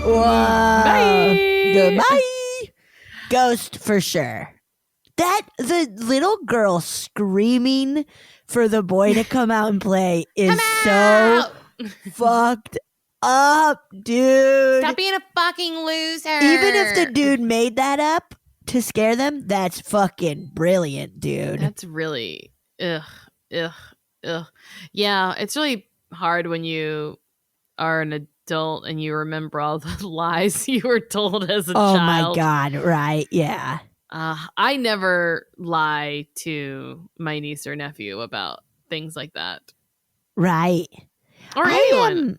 Whoa. Bye. Goodbye. Ghost for sure. The little girl screaming for the boy to come out and play is so fucked up, dude. Stop being a fucking loser. Even if the dude made that up to scare them, that's fucking brilliant, dude. That's really ugh. Yeah, it's really hard when you are an adult and you remember all the lies you were told as a Oh child. my God, right? Yeah. I never lie to my niece or nephew about things like that. Right. Or anyone.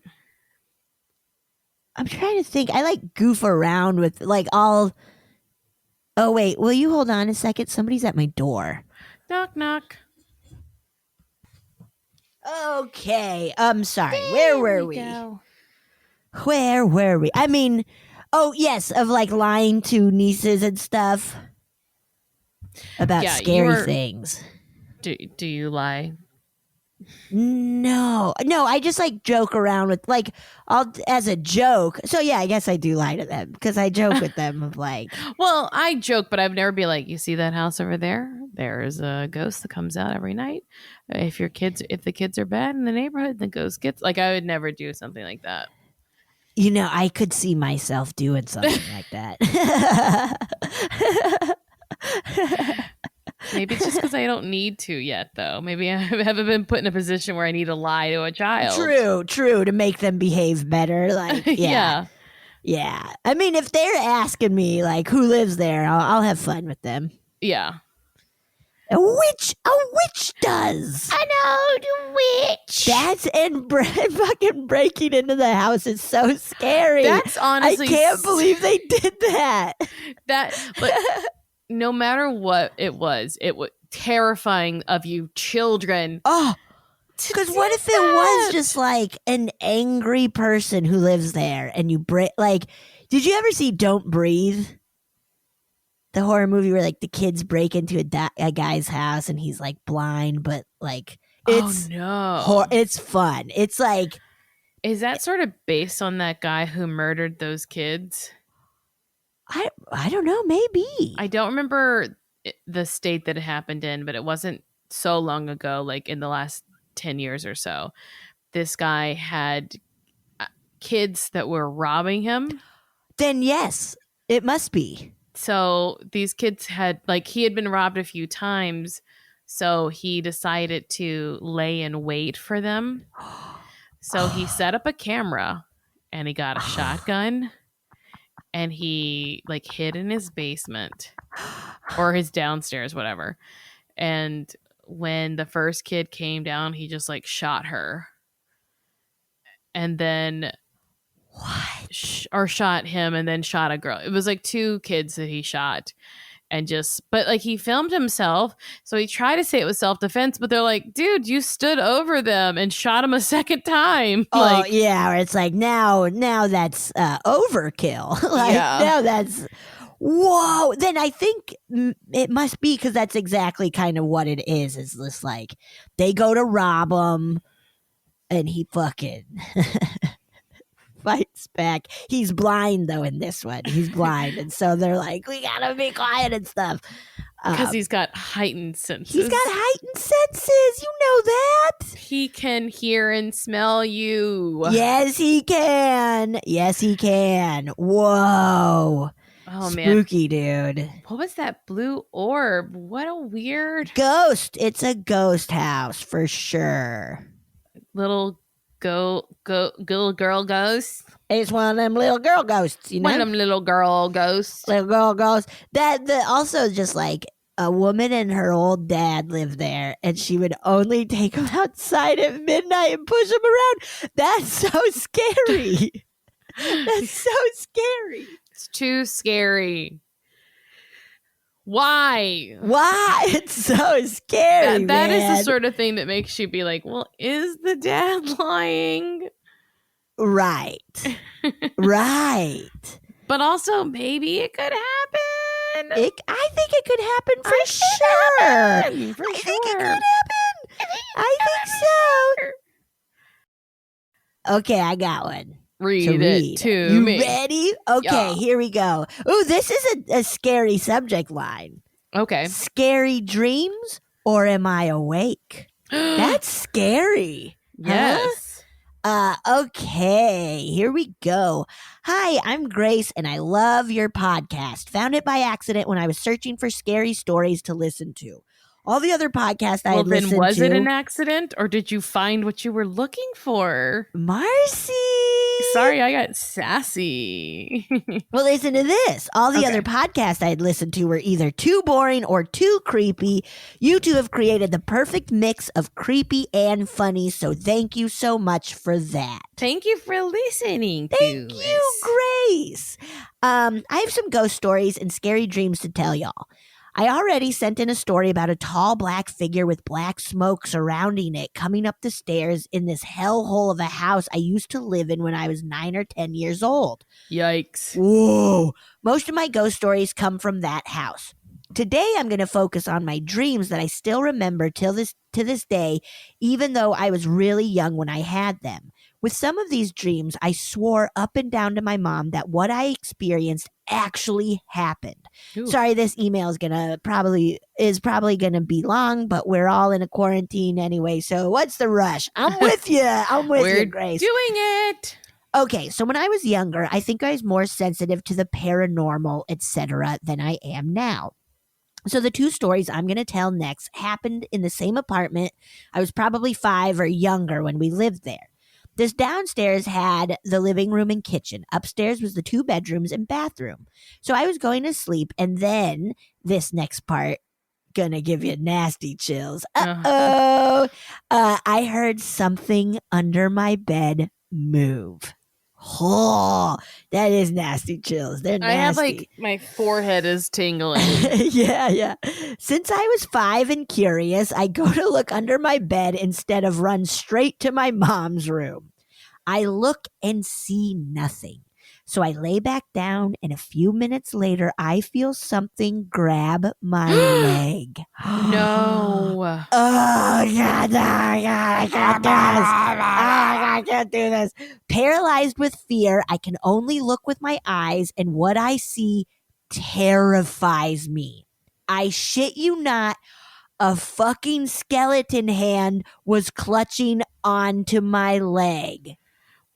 I'm trying to think. I like goof around with like all. Oh, wait. Will you hold on a second? Somebody's at my door. Knock, knock. Okay. I'm sorry. Where were we? Go. Where were we? I mean, oh, yes, of like lying to nieces and stuff about scary things. Do you lie? No, I just like joke around with like as a joke. So yeah, I guess I do lie to them because I joke with them of like. Well, I joke, but I've never be like, you see that house over there? There is a ghost that comes out every night. If the kids are bad in the neighborhood, the ghost gets like. I would never do something like that. I could see myself doing something like that. Maybe it's just because I don't need to yet, though. Maybe I haven't been put in a position where I need to lie to a child. True, to make them behave better. Like, yeah. I mean, if they're asking me, like, who lives there, I'll have fun with them. Yeah. A witch does. I know, the witch. That's and fucking breaking into the house is so scary. That's honestly, I can't believe they did that. But no matter what it was terrifying of you children. Oh, because what if it was just like an angry person who lives there and you break? Like, did you ever see Don't Breathe? The horror movie where like the kids break into a guy's house and he's like blind, but like it's it's fun. It's like, is that sort of based on that guy who murdered those kids? I don't know, maybe. I don't remember the state that it happened in, but it wasn't so long ago, like in the last 10 years or so. This guy had kids that were robbing him. Then yes, it must be. So these kids had, like, he had been robbed a few times. So he decided to lay in wait for them. So he set up a camera and he got a shotgun and he like hid in his basement or his downstairs, whatever. And when the first kid came down, he just like shot her. And then or shot him and then shot a girl. It was like 2 kids that he shot. And but like he filmed himself, so he tried to say it was self-defense, but they're like, dude, you stood over them and shot him a second time. Oh, Like, yeah, or it's like now that's overkill. Like, Yeah. now that's whoa. Then I think it must be because that's exactly kind of what it is. Is this like they go to rob him and he fucking fights back. He's blind though in this one. He's blind, and so they're like, we gotta be quiet and stuff. because he's got heightened senses. He's got heightened senses. You know that. He can hear and smell you. Yes, he can. Yes, he can. Whoa. Oh man, Spooky, dude. what was that blue orb? What a weird Ghost. It's a ghost house for sure. little little girl ghost. It's one of them little girl ghosts, you know? One of them little girl ghosts. Little girl ghosts. That also just like a woman and her old dad lived there, and she would only take him outside at midnight and push him around. That's so scary. That's so scary. It's too scary. Why? Why? It's so scary. That is man. the sort of thing that makes you be like, well, is the dad lying? Right. Right. But also, maybe it could happen. I think it could happen for sure. For I sure. think it could happen. I think so. Okay, I got one. Read it to you me. ready? Okay, Yeah. here we go. Ooh, this is a scary subject line. Okay. Scary dreams, or am I awake? That's scary. Yes. Okay, here we go. Hi, I'm Grace, and I love your podcast. Found it by accident when I was searching for scary stories to listen to. All the other podcasts I Well, had then listened was to. it an accident or did you find what you were looking for? Marcy? Sorry, I got sassy. Well, listen to this. All the Okay. other podcasts I had listened to were either too boring or too creepy. You two have created the perfect mix of creepy and funny, so thank you so much for that. Thank you for listening. Thank you, Grace. I have some ghost stories and scary dreams to tell y'all. I already sent in a story about a tall black figure with black smoke surrounding it coming up the stairs in this hellhole of a house I used to live in when I was 9 or 10 years old. Yikes. Whoa. Most of my ghost stories come from that house. Today, I'm going to focus on my dreams that I still remember to this day, even though I was really young when I had them. With some of these dreams, I swore up and down to my mom that what I experienced actually happened. Ooh. Sorry, this email is probably gonna be long, but we're all in a quarantine anyway. So what's the rush? I'm with you. I'm with We're you, Grace. doing it. Okay, so when I was younger, I think I was more sensitive to the paranormal, etc., than I am now. So the 2 stories I'm going to tell next happened in the same apartment. I was probably 5 or younger when we lived there. This downstairs had the living room and kitchen. Upstairs was the 2 bedrooms and bathroom. So I was going to sleep, and then this next part gonna give you nasty chills. Uh-oh. I heard something under my bed move. Oh, that is nasty chills. They're nasty. I have like my forehead is tingling. yeah. Since I was 5 and curious, I go to look under my bed instead of run straight to my mom's room. I look and see nothing. So I lay back down, and a few minutes later, I feel something grab my leg. No. Oh, God, no, I can't do this. I can't do this. Paralyzed with fear, I can only look with my eyes, and what I see terrifies me. I shit you not, a fucking skeleton hand was clutching onto my leg.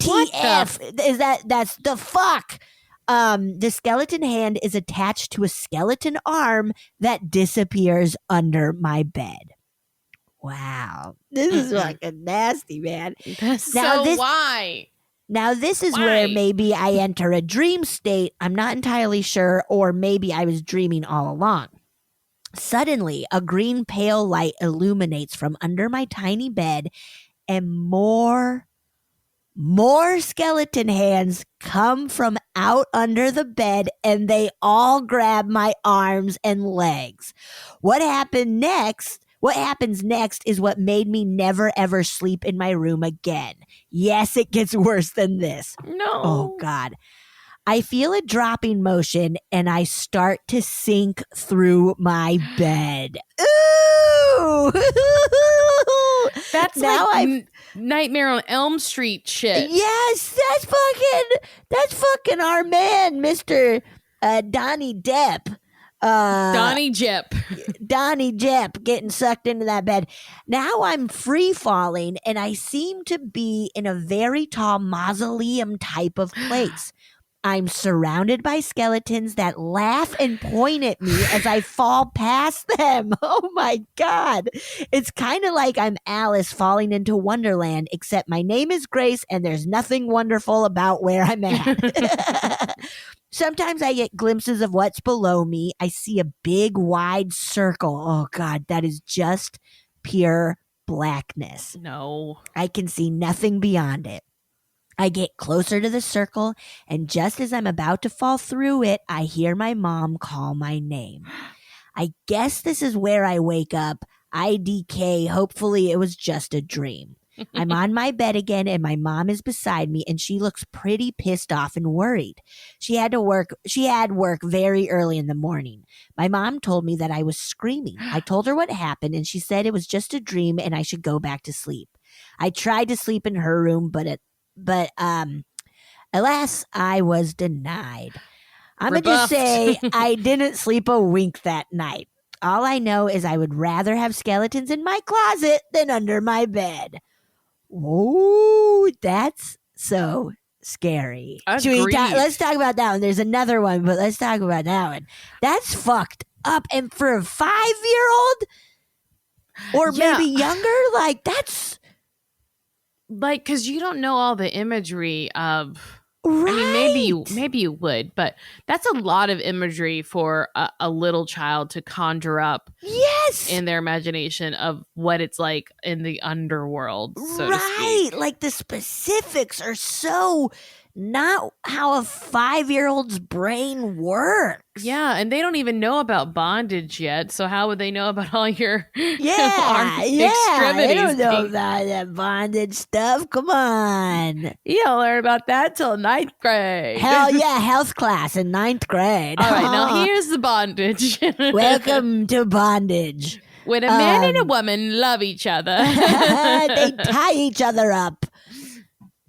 What TF is that's the fuck. The skeleton hand is attached to a skeleton arm that disappears under my bed. Wow. This is fucking nasty, man. Why? Now, this is Why? where maybe I enter a dream state. I'm not entirely sure, or maybe I was dreaming all along. Suddenly, a green pale light illuminates from under my tiny bed, and more skeleton hands come from out under the bed, and they all grab my arms and legs. What happens next is what made me never ever sleep in my room again. Yes, it gets worse than this. No. Oh, God. I feel a dropping motion, and I start to sink through my bed. Ooh! That's now like Nightmare on Elm Street shit. Yes, that's fucking our man, Mr. Donnie Depp. Donnie Jep. Donnie Depp getting sucked into that bed. Now I'm free falling, and I seem to be in a very tall mausoleum type of place. I'm surrounded by skeletons that laugh and point at me as I fall past them. Oh my God. It's kind of like I'm Alice falling into Wonderland, except my name is Grace and there's nothing wonderful about where I'm at. Sometimes I get glimpses of what's below me. I see a big, wide circle. Oh God, that is just pure blackness. No. I can see nothing beyond it. I get closer to the circle, and just as I'm about to fall through it, I hear my mom call my name. I guess this is where I wake up. IDK, hopefully it was just a dream. I'm on my bed again, and my mom is beside me, and she looks pretty pissed off and worried. She had work very early in the morning. My mom told me that I was screaming. I told her what happened, and she said it was just a dream and I should go back to sleep. I tried to sleep in her room, but alas, I was denied. I'm going to just say I didn't sleep a wink that night. All I know is I would rather have skeletons in my closet than under my bed. Whoa, that's so scary. Let's talk about that one. There's another one, but let's talk about that one. That's fucked up. And for a 5-year-old or maybe younger, like that's... Like, because you don't know all the imagery of... Right. I mean, maybe you would, but that's a lot of imagery for a little child to conjure up. Yes, in their imagination of what it's like in the underworld. So right, like the specifics are so not how a 5-year-old's brain works. Yeah, and they don't even know about bondage yet. So how would they know about all your extremities? They don't know about that bondage stuff. Come on, you don't learn about that till 9th grade. Hell yeah, health class in 9th grade. All right, now here's the bondage. Welcome to bondage. When a man and a woman love each other, they tie each other up.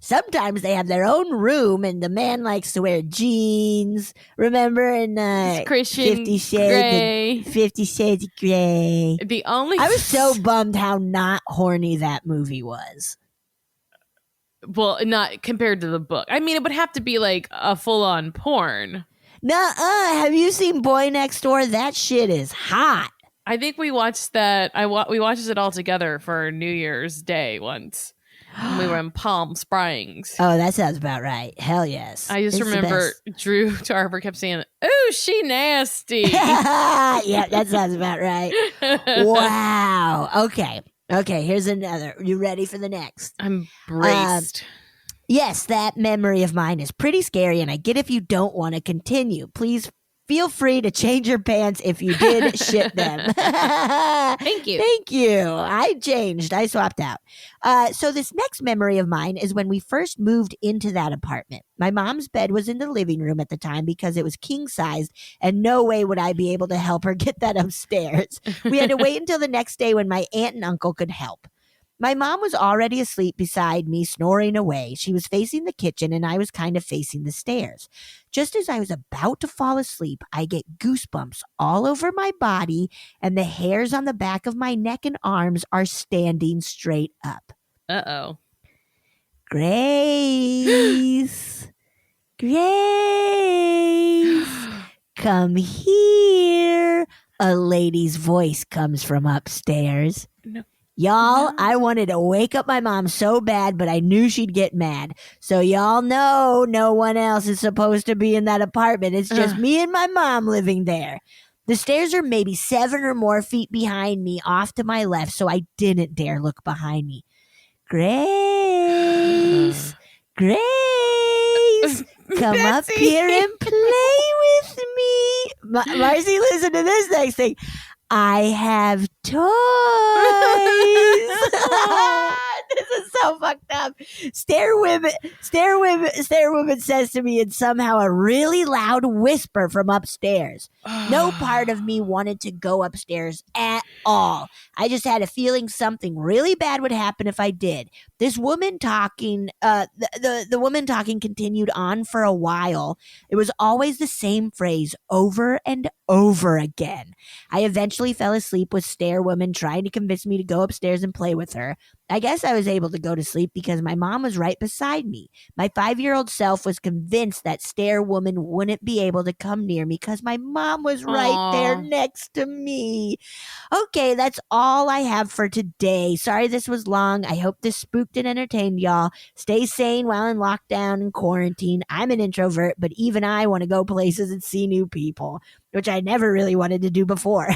Sometimes they have their own room, and the man likes to wear jeans. Remember in Christian 50 Shades of Grey. I was so bummed how not horny that movie was. Well, not compared to the book. I mean, it would have to be like a full-on porn. Nuh-uh. Have you seen Boy Next Door? That shit is hot. I think we watched that. We watched it all together for New Year's Day once. We were in Palm Springs. Oh, that sounds about right. Hell yes. I just remember Drew Tarver kept saying, "Ooh, she nasty." Yeah, that sounds about right. Wow. Okay, here's another. You ready for the next? I'm braced. Yes, that memory of mine is pretty scary, and I get if you don't want to continue. Please feel free to change your pants if you did shit them. Thank you. Thank you. I changed. I swapped out. So this next memory of mine is when we first moved into that apartment. My mom's bed was in the living room at the time because it was king-sized, and no way would I be able to help her get that upstairs. We had to wait until the next day when my aunt and uncle could help. My mom was already asleep beside me, snoring away. She was facing the kitchen, and I was kind of facing the stairs. Just as I was about to fall asleep, I get goosebumps all over my body, and the hairs on the back of my neck and arms are standing straight up. Uh-oh. Grace, Grace, come here. A lady's voice comes from upstairs. No. Y'all, No. I wanted to wake up my mom so bad, but I knew she'd get mad. So y'all know no one else is supposed to be in that apartment. It's just me and my mom living there. The stairs are maybe 7 or more feet behind me, off to my left, so I didn't dare look behind me. Grace, Grace, come up Betsy. here and play with me. Marcy, listen to this next thing. I have toys. This is so fucked up. Stairwoman says to me in somehow a really loud whisper from upstairs. No part of me wanted to go upstairs at all. I just had a feeling something really bad would happen if I did. This woman talking, the woman talking continued on for a while. It was always the same phrase over and over again. I eventually fell asleep with Stairwoman trying to convince me to go upstairs and play with her. I guess I was able to go to sleep because my mom was right beside me. My 5-year-old self was convinced that Stairwoman wouldn't be able to come near me because my mom was right there Aw. next to me. Okay, that's all I have for today. Sorry this was long. I hope this spooked and entertained y'all. Stay sane while in lockdown and quarantine. I'm an introvert, but even I want to go places and see new people, which I never really wanted to do before.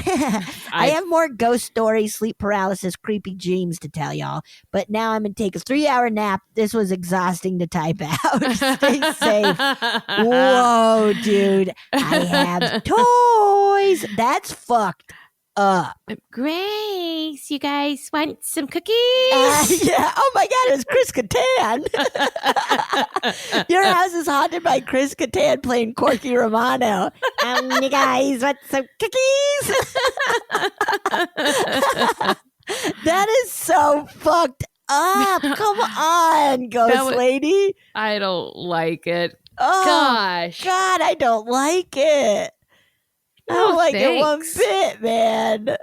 I have more ghost stories, sleep paralysis, creepy dreams to tell y'all, but now I'm going to take a 3-hour nap. This was exhausting to type out. Stay safe. Whoa, dude. I have toys. That's fucked up. Grace, you guys want some cookies? Yeah. Oh my God, it was Chris Kattan. Your house is haunted by Chris Kattan playing Corky Romano. You guys want some cookies? That is so fucked up. Come on, ghost lady. I don't like it. Oh, Gosh. God, I don't like it. I don't like it one thanks. bit, man. But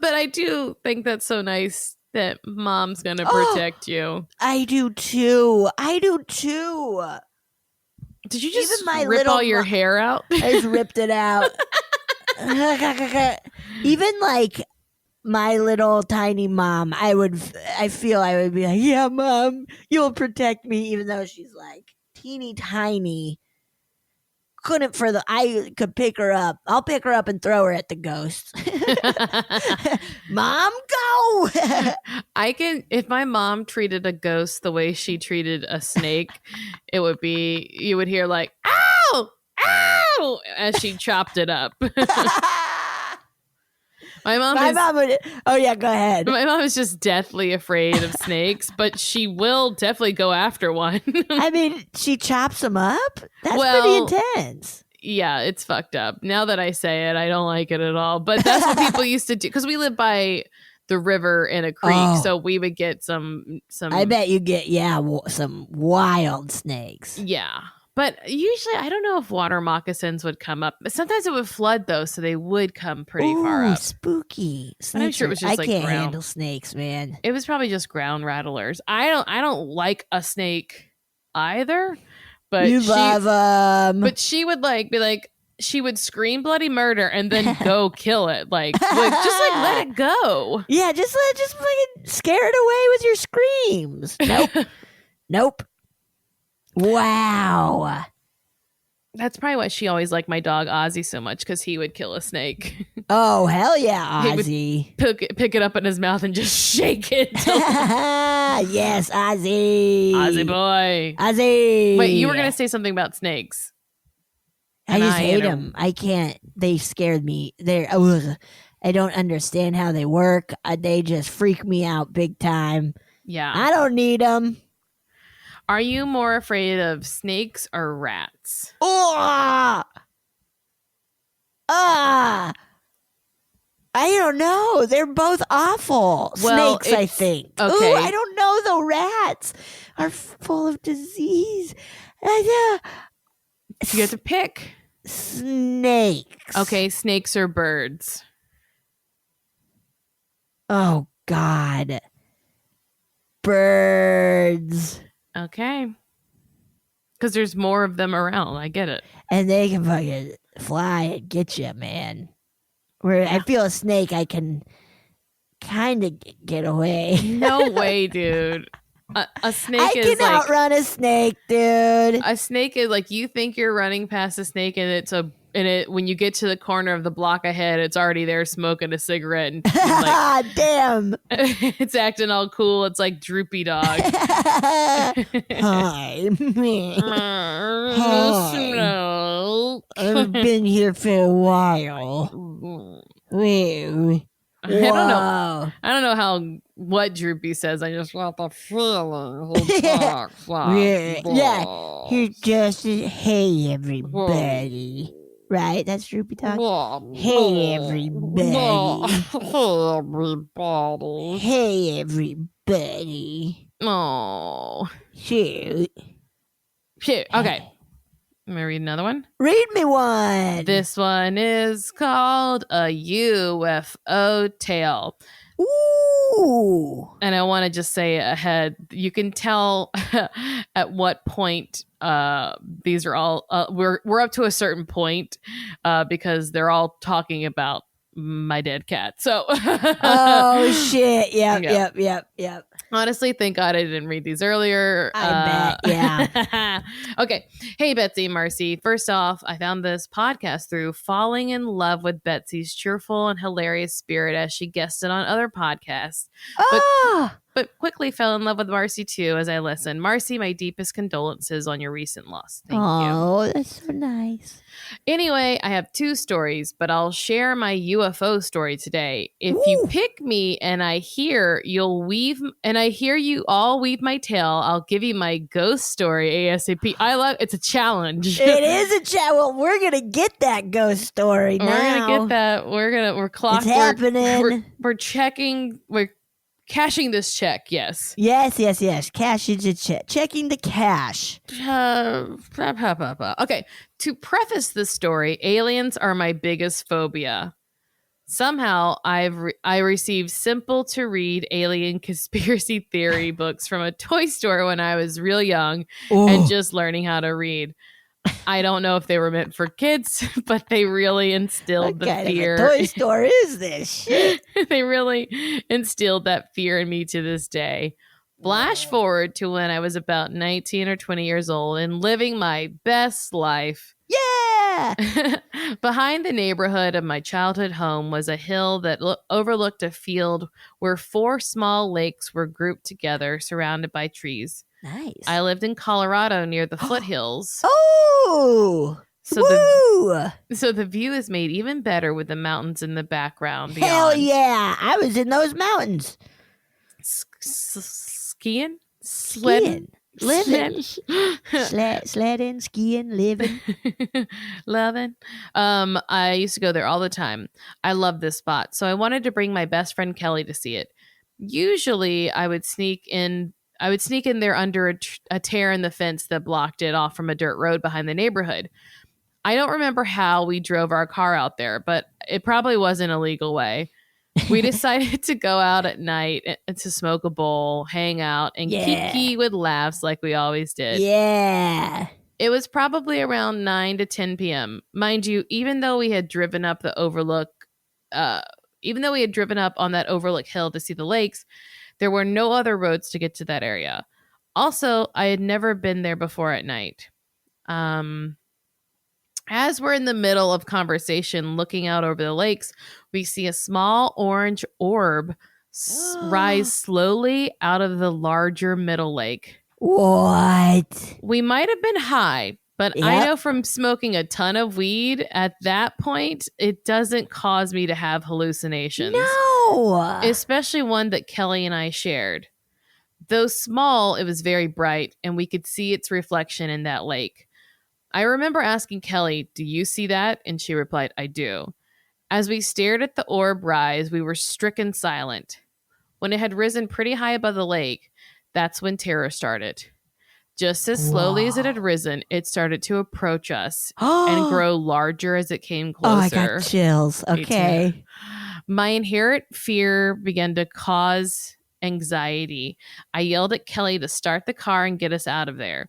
I do think that's so nice that mom's gonna protect you. I do too. Did you just Even my rip little all your hair out? I just ripped it out. Even like my little tiny mom, I feel I would be like, yeah, mom, you'll protect me, even though she's like teeny tiny. I could pick her up. I'll pick her up and throw her at the ghost. Mom, go! If my mom treated a ghost the way she treated a snake, it would be, you would hear like, ow, ow, as she chopped it up. My mom would. Oh yeah, go ahead. My mom is just deathly afraid of snakes, but she will definitely go after one. I mean, she chops them up? That's Well, pretty intense. Yeah, it's fucked up. Now that I say it, I don't like it at all. But that's what people used to do, because we live by the river and a creek, so we would get some. I bet you get some wild snakes. Yeah. But usually, I don't know if water moccasins would come up. Sometimes it would flood, though, so they would come pretty far up. Spooky. But I'm sure it was just I like can't ground. handle snakes, man. It was probably just ground rattlers. I don't like a snake either. But you love them. But she would be like, she would scream bloody murder and then go kill it. Like just let it go. Yeah, just fucking scare it away with your screams. Nope. Nope. Wow. That's probably why she always liked my dog Ozzy so much, because he would kill a snake. Oh, hell yeah, Ozzy. Pick it up in his mouth and just shake it. Yes, Ozzy. Ozzy boy. Ozzy. Wait, you were going to say something about snakes. I just hate them. I can't. They scared me. I don't understand how they work. They just freak me out big time. Yeah. I don't need them. Are you more afraid of snakes or rats? I don't know. They're both awful. Well, Snakes, I think. Okay. Ooh, I don't know, though. Rats are full of disease. You have to pick. Snakes. Okay, snakes or birds? Oh, God. Birds. Okay. Because there's more of them around. I get it. And they can fucking fly and get you, man. Where I feel a snake, I can kind of get away. No way, dude. A snake I is can like outrun a snake, dude. a snake is like you think you're running past a snake, and when you get to the corner of the block ahead, it's already there smoking a cigarette and like, Damn. it's acting all cool. It's like droopy dog. Hi. Hi. I've been here for a while. Whoa. I don't know what Droopy says. I just want the feeling. Yeah. He's just hey everybody. Right? That's Droopy talk. Hey everybody. Hey everybody. Oh. Shoot. Okay. I'm going to read another one. Read me one. This one is called A UFO Tale. Ooh. And I want to just say ahead, you can tell at what point these are all we're up to a certain point because they're all talking about my dead cat. So oh shit. Yep. Honestly, thank God I didn't read these earlier. I bet, yeah. Okay. Hey, Betsy and Marcy. First off, I found this podcast through falling in love with Betsy's cheerful and hilarious spirit as she guested on other podcasts. But quickly fell in love with Marcy too as I listened. Marcy, my deepest condolences on your recent loss. Thank you. Oh, that's so nice. Anyway, I have two stories, but I'll share my UFO story today. If you pick me and I hear you all weave my tail, I'll give you my ghost story ASAP. It's a challenge. It is a challenge. Well, we're gonna get that ghost story now. We're gonna get that. We're clocked. It's happening. We're checking. We're cashing this check. Yes. Yes. Cashing the check. Checking the cash. Okay. To preface this story, aliens are my biggest phobia. Somehow, I received simple to read alien conspiracy theory books from a toy store when I was real young and just learning how to read. I don't know if they were meant for kids, but they really instilled the fear. What kind of a toy store is this shit? They really instilled that fear in me to this day. Flash forward to when I was about 19 or 20 years old and living my best life. Yeah! Behind the neighborhood of my childhood home was a hill that overlooked a field where 4 small lakes were grouped together, surrounded by trees. Nice. I lived in Colorado near the foothills. Oh! So the view is made even better with the mountains in the background. Hell yeah! I was in those mountains. Skiing? Sledding? Living. Sledding, skiing, living. Loving. I used to go there all the time. I love this spot. So I wanted to bring my best friend Kelly to see it. Usually I would sneak in there under a tear in the fence that blocked it off from a dirt road behind the neighborhood. I don't remember how we drove our car out there, but it probably wasn't a legal way. We decided to go out at night and to smoke a bowl, hang out, and kiki with laughs like we always did. Yeah. It was probably around 9 to 10 p.m. Mind you, even though we had driven up on that overlook hill to see the lakes, there were no other roads to get to that area. Also, I had never been there before at night. As we're in the middle of conversation looking out over the lakes, we see a small orange orb rise slowly out of the larger middle lake. What? We might have been high, but I know from smoking a ton of weed at that point, it doesn't cause me to have hallucinations. No! Especially one that Kelly and I shared. Though small, it was very bright, and we could see its reflection in that lake. I remember asking Kelly, "Do you see that?" And she replied, "I do." As we stared at the orb rise, we were stricken silent. When it had risen pretty high above the lake, that's when terror started. Just as slowly as it had risen, it started to approach us and grow larger as it came closer. Oh, I got chills. Okay. My inherent fear began to cause anxiety. I yelled at Kelly to start the car and get us out of there.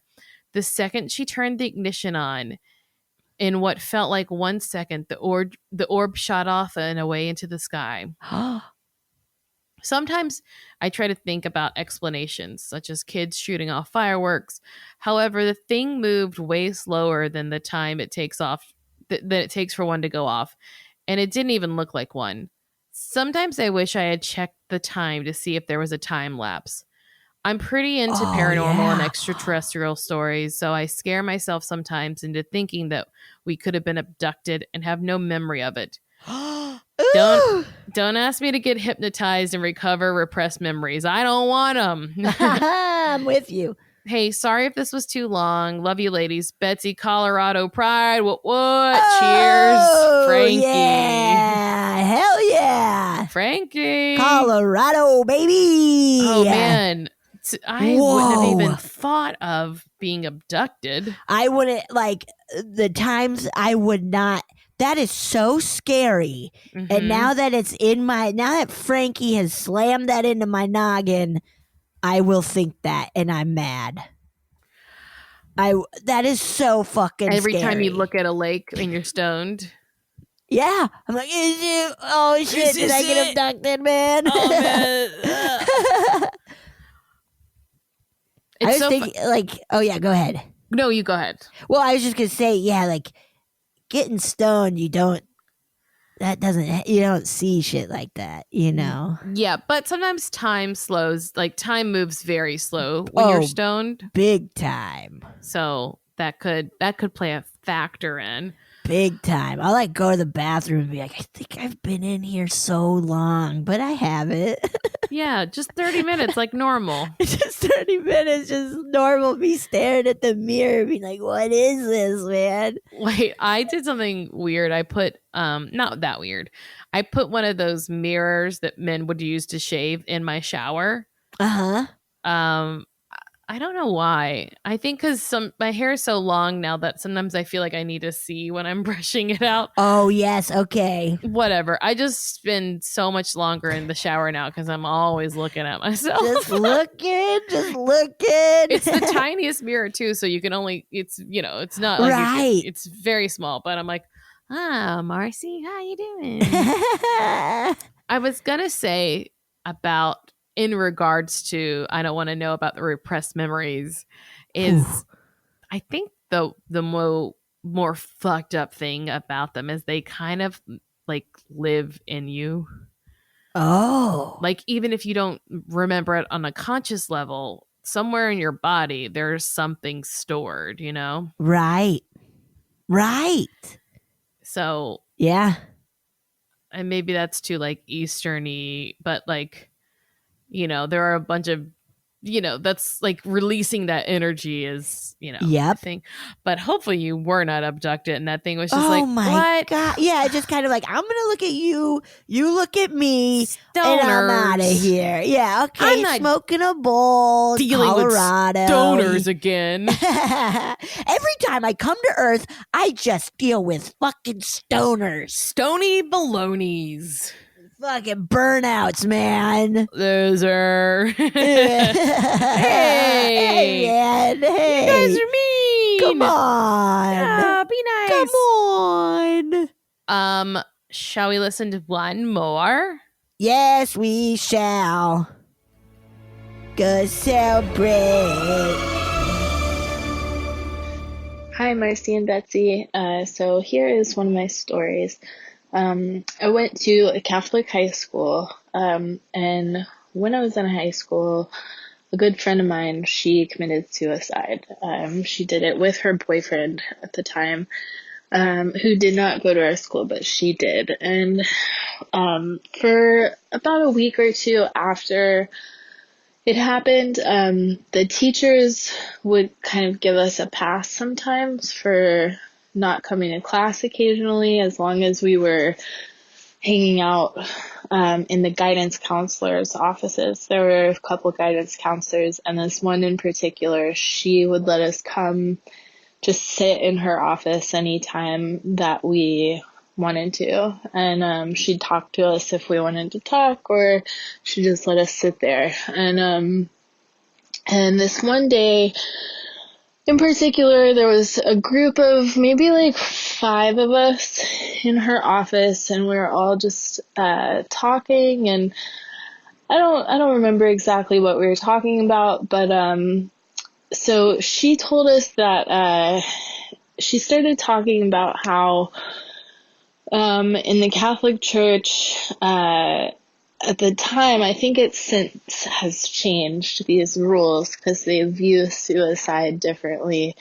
The second she turned the ignition on, in what felt like 1 second, the orb shot off and away into the sky. Sometimes I try to think about explanations, such as kids shooting off fireworks. However, the thing moved way slower than the time it takes off that it takes for one to go off, and it didn't even look like one. Sometimes I wish I had checked the time to see if there was a time lapse. I'm pretty into paranormal and extraterrestrial stories, so I scare myself sometimes into thinking that we could have been abducted and have no memory of it. Don't ask me to get hypnotized and recover repressed memories. I don't want them. I'm with you. Hey, sorry if this was too long. Love you, ladies. Betsy, Colorado Pride. What? Cheers, Frankie. Yeah, hell yeah, Frankie. Colorado, baby. Oh man, I wouldn't have even thought of being abducted. I wouldn't, like, the times I would not. That is so scary. Mm-hmm. And now that Frankie has slammed that into my noggin, I will think that, and I'm mad. That is so fucking Every scary. time you look at a lake and you're stoned. Yeah. I'm like, oh shit, did I get abducted, man? Oh man. I was thinking, oh yeah, go ahead. No, you go ahead. Well, I was just gonna say, yeah, like, getting stoned, you don't see shit like that, you know? Yeah, but sometimes time slows, like time moves very slow when you're stoned. Big time. So that could play a factor in. Big time. I'll like go to the bathroom and be like, I think I've been in here so long, but I haven't. Yeah, just 30 minutes like normal. Just 30 minutes, just normal, me staring at the mirror, being like, what is this, man? Wait, I did something weird. I put, not that weird. I put one of those mirrors that men would use to shave in my shower. Uh-huh. I don't know why. I think because my hair is so long now that sometimes I feel like I need to see when I'm brushing it out. Oh, yes. Okay. Whatever. I just spend so much longer in the shower now because I'm always looking at myself. Just looking. It's the tiniest mirror too, so you can only. It's not like right. It's very small, but I'm like, Marcy, how you doing? I was gonna say about. In regards to, I don't want to know about the repressed memories, is I think the more fucked up thing about them is they kind of like live in you. Oh. Like even if you don't remember it on a conscious level, somewhere in your body there's something stored, you know? Right. So yeah. And maybe that's too like Eastern-y, but like there are a bunch of, that's like releasing that energy is, yep. thing. But hopefully you were not abducted and that thing was just oh my what? God. Yeah, just kind of like, I'm going to look at you, you look at me, Stoners. and I'm out of here. Yeah, okay, I'm not smoking a bowl, dealing Colorado. with stoners again. Every time I come to Earth, I just deal with fucking stoners. Stony balonies. Fucking burnouts, man. Loser. Hey. Hey, man. Hey. You guys are mean. Come on. Yeah, be nice. Come on. Shall we listen to one more? Yes, we shall. Go celebrate. Hi, Marcy and Betsy. So here is one of my stories. I went to a Catholic high school, and when I was in high school, a good friend of mine, she committed suicide. She did it with her boyfriend at the time, who did not go to our school, but she did. And for about a week or two after it happened, the teachers would kind of give us a pass sometimes for not coming to class occasionally, as long as we were hanging out in the guidance counselor's offices. There were a couple guidance counselors, and this one in particular, she would let us come just sit in her office anytime that we wanted to. And she'd talk to us if we wanted to talk, or she'd just let us sit there. And this one day, in particular, there was a group of maybe like 5 of us in her office, and we were all just talking, and I don't remember exactly what we were talking about, but so she told us that she started talking about how in the Catholic Church at the time, I think it since has changed these rules because they view suicide differently.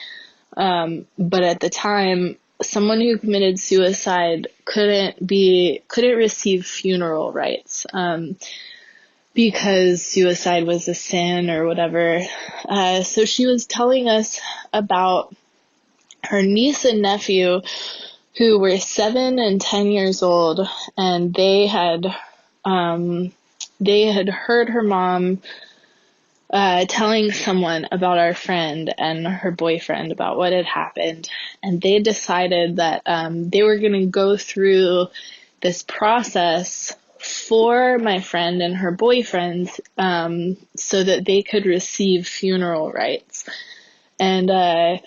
But at the time, someone who committed suicide couldn't receive funeral rights, because suicide was a sin or whatever. So she was telling us about her niece and nephew who were 7 and 10 years old, and they had heard her mom telling someone about our friend and her boyfriend about what had happened, and they decided that they were going to go through this process for my friend and her boyfriend so that they could receive funeral rights. And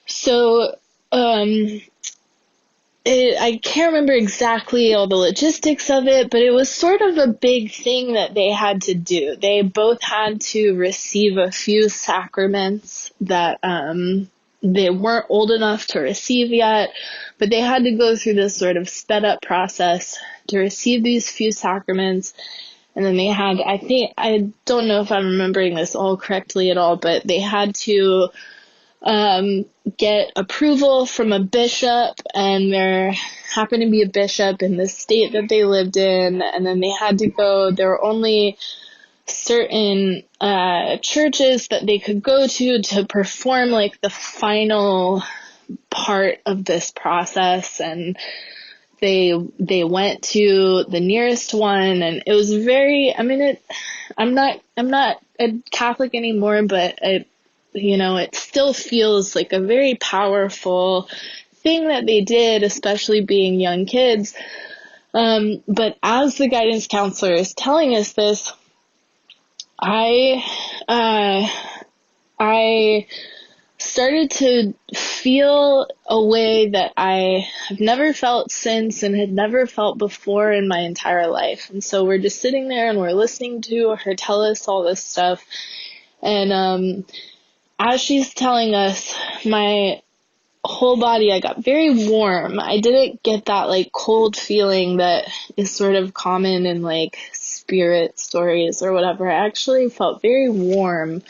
so I can't remember exactly all the logistics of it, but it was sort of a big thing that they had to do. They both had to receive a few sacraments that they weren't old enough to receive yet, but they had to go through this sort of sped up process to receive these few sacraments. And then they had, I don't know if I'm remembering this all correctly at all, but they had to get approval from a bishop, and there happened to be a bishop in the state that they lived in, and then they had to go, there were only certain churches that they could go to perform like the final part of this process, and they went to the nearest one, and it was very, I mean, I'm not a Catholic anymore, but it still feels like a very powerful thing that they did, especially being young kids. But as the guidance counselor is telling us this, I started to feel a way that I have never felt since and had never felt before in my entire life. And so we're just sitting there and we're listening to her tell us all this stuff. And as she's telling us, my whole body, I got very warm. I didn't get that like cold feeling that is sort of common in like spirit stories or whatever. I actually felt very warm,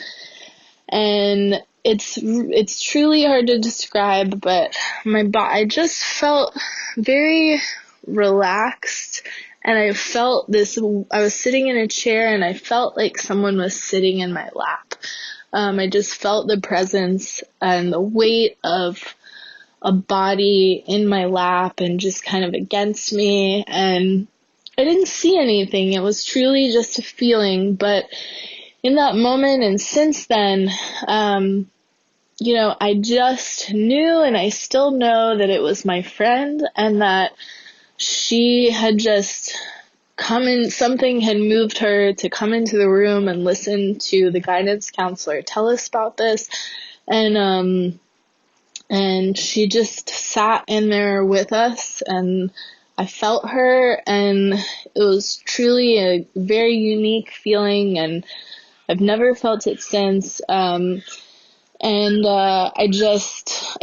and it's truly hard to describe, but I just felt very relaxed, and I felt this, I was sitting in a chair and I felt like someone was sitting in my lap. I just felt the presence and the weight of a body in my lap and just kind of against me, and I didn't see anything. It was truly just a feeling, but in that moment and since then, I just knew, and I still know, that it was my friend, and that she had just come in, something had moved her to come into the room and listen to the guidance counselor tell us about this. And she just sat in there with us, and I felt her, and it was truly a very unique feeling, and I've never felt it since. I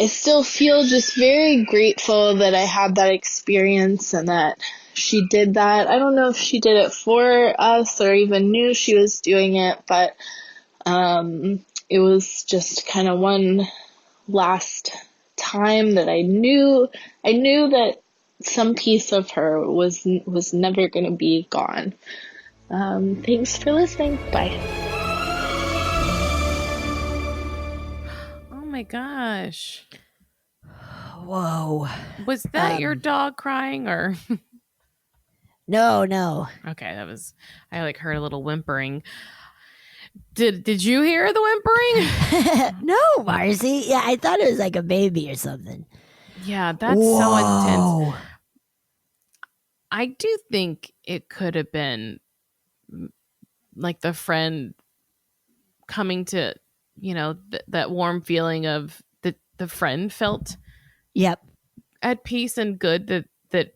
still feel just very grateful that I had that experience and that she did that. I don't know if she did it for us or even knew she was doing it, but it was just kind of one last time that I knew that some piece of her was never going to be gone. Thanks for listening. Bye. Oh my gosh. Whoa. Was that your dog crying or? No. Okay, I like heard a little whimpering. Did you hear the whimpering? No, Marcy. Yeah, I thought it was like a baby or something. Yeah, that's so intense. I do think it could have been like the friend coming to that warm feeling of the friend felt Yep. at peace and good that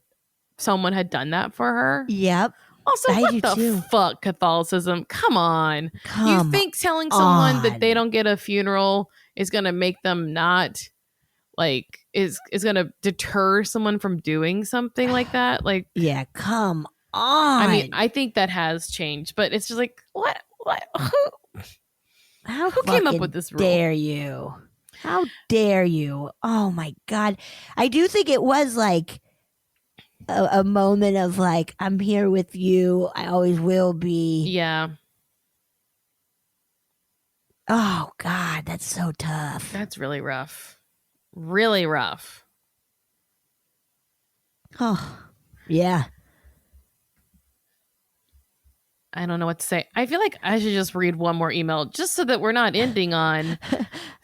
someone had done that for her. Yep. Also, I what do the too. fuck, Catholicism? Come on. Come You think telling someone that they on. don't get a funeral is going to make them not like is going to deter someone from doing something like that? Like, Yeah, come on. I mean, I think that has changed, but it's just like, what How who came up fucking with this rule? dare you? How dare you? Oh my God. I do think it was like a moment of like, I'm here with you. I always will be. Yeah, Oh God, that's so tough. that's really rough. Really rough. Oh, yeah. I don't know what to say. I feel like I should just read one more email just so that we're not ending on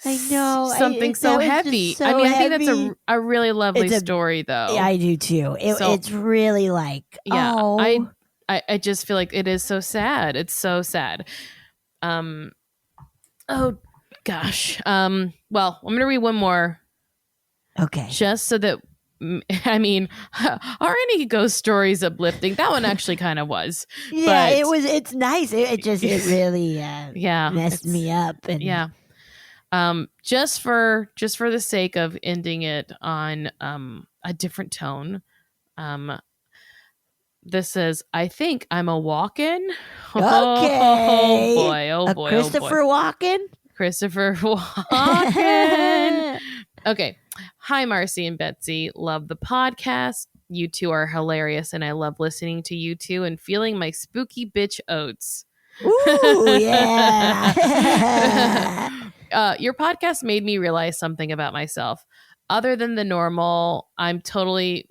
I know. something so heavy. I mean, I think that's a really lovely It's a- story, though. Yeah, I do too. It's really like, Yeah, oh. I just feel like it is so sad. It's so sad. Oh gosh. Well, I'm gonna read one more Okay. just so that. I mean, are any ghost stories uplifting? That one actually kind of was. Yeah, but- it was. It's nice. It really Yeah, messed me up. And Yeah. Just for the sake of ending it on a different tone. This says, I think I'm a walk-in. Okay. Oh boy, oh A boy, Christopher oh boy. Walken. Christopher Walken. Okay. Hi, Marcy and Betsy. Love the podcast. You two are hilarious, and I love listening to you two and feeling my spooky bitch oats. Ooh, yeah. Your podcast made me realize something about myself. Other than the normal, I'd totally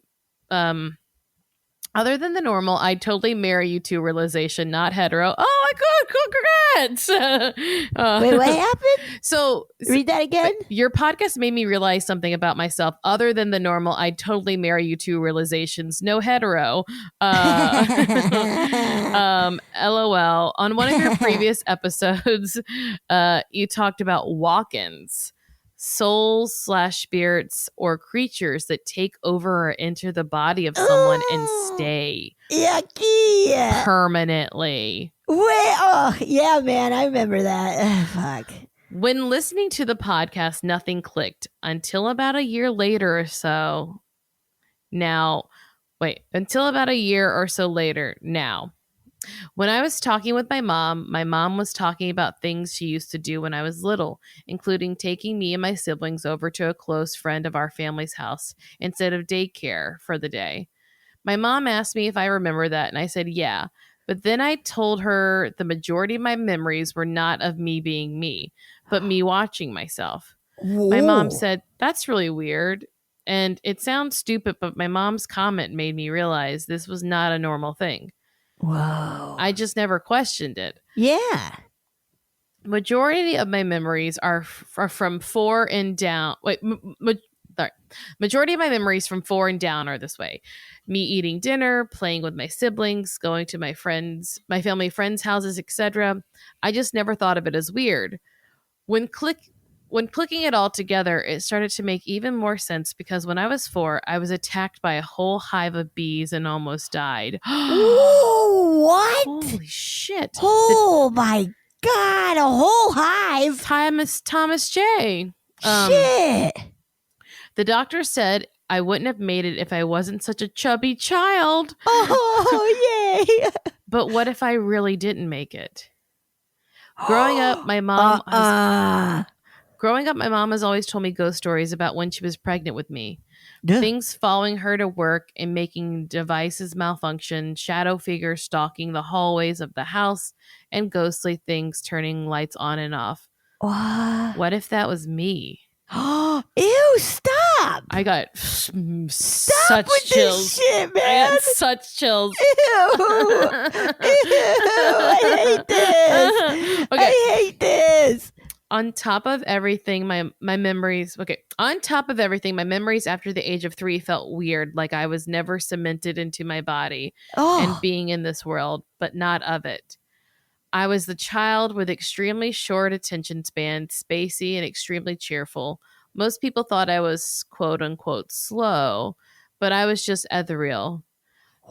marry you to realization, not hetero. Oh my God, congrats! Wait, what happened? So Read that again. your podcast made me realize something about myself. Other than the normal, I'd totally marry you to realizations, no hetero. LOL. On one of your previous episodes, you talked about walk-ins. Souls/spirits or creatures that take over or enter the body of someone and stay Yucky. permanently. Wait, oh, yeah, man. I remember that. Fuck. When listening to the podcast, nothing clicked until about a year later or so. Until about a year or so later now. When I was talking with my mom was talking about things she used to do when I was little, including taking me and my siblings over to a close friend of our family's house instead of daycare for the day. My mom asked me if I remember that, and I said, yeah. But then I told her the majority of my memories were not of me being me, but me watching myself. My mom said, that's really weird. And it sounds stupid, but my mom's comment made me realize this was not a normal thing. Whoa. I just never questioned it. Yeah. Majority of my memories are from 4 and down. Majority of my memories from 4 and down are this way: me eating dinner, playing with my siblings, going to my family friends' houses, etc. I just never thought of it as weird. When clicking it all together, it started to make even more sense because when I was 4, I was attacked by a whole hive of bees and almost died. Ooh, what? Holy shit. Oh my God, a whole hive. Thomas J. Shit. The doctor said I wouldn't have made it if I wasn't such a chubby child. Oh, yay. But what if I really didn't make it? Growing up, my mom has always told me ghost stories about when she was pregnant with me. Things following her to work and making devices malfunction, shadow figures stalking the hallways of the house, and ghostly things turning lights on and off. What if that was me? Ew, stop. I got Stop such with chills. this shit, man. I got such chills. Ew. Ew. I hate this. Okay. I hate this. On top of everything, my memories. Okay. On top of everything, my memories after the age of 3 felt weird, like I was never cemented into my body and being in this world, but not of it. I was the child with extremely short attention span, spacey, and extremely cheerful. Most people thought I was quote unquote slow, but I was just ethereal.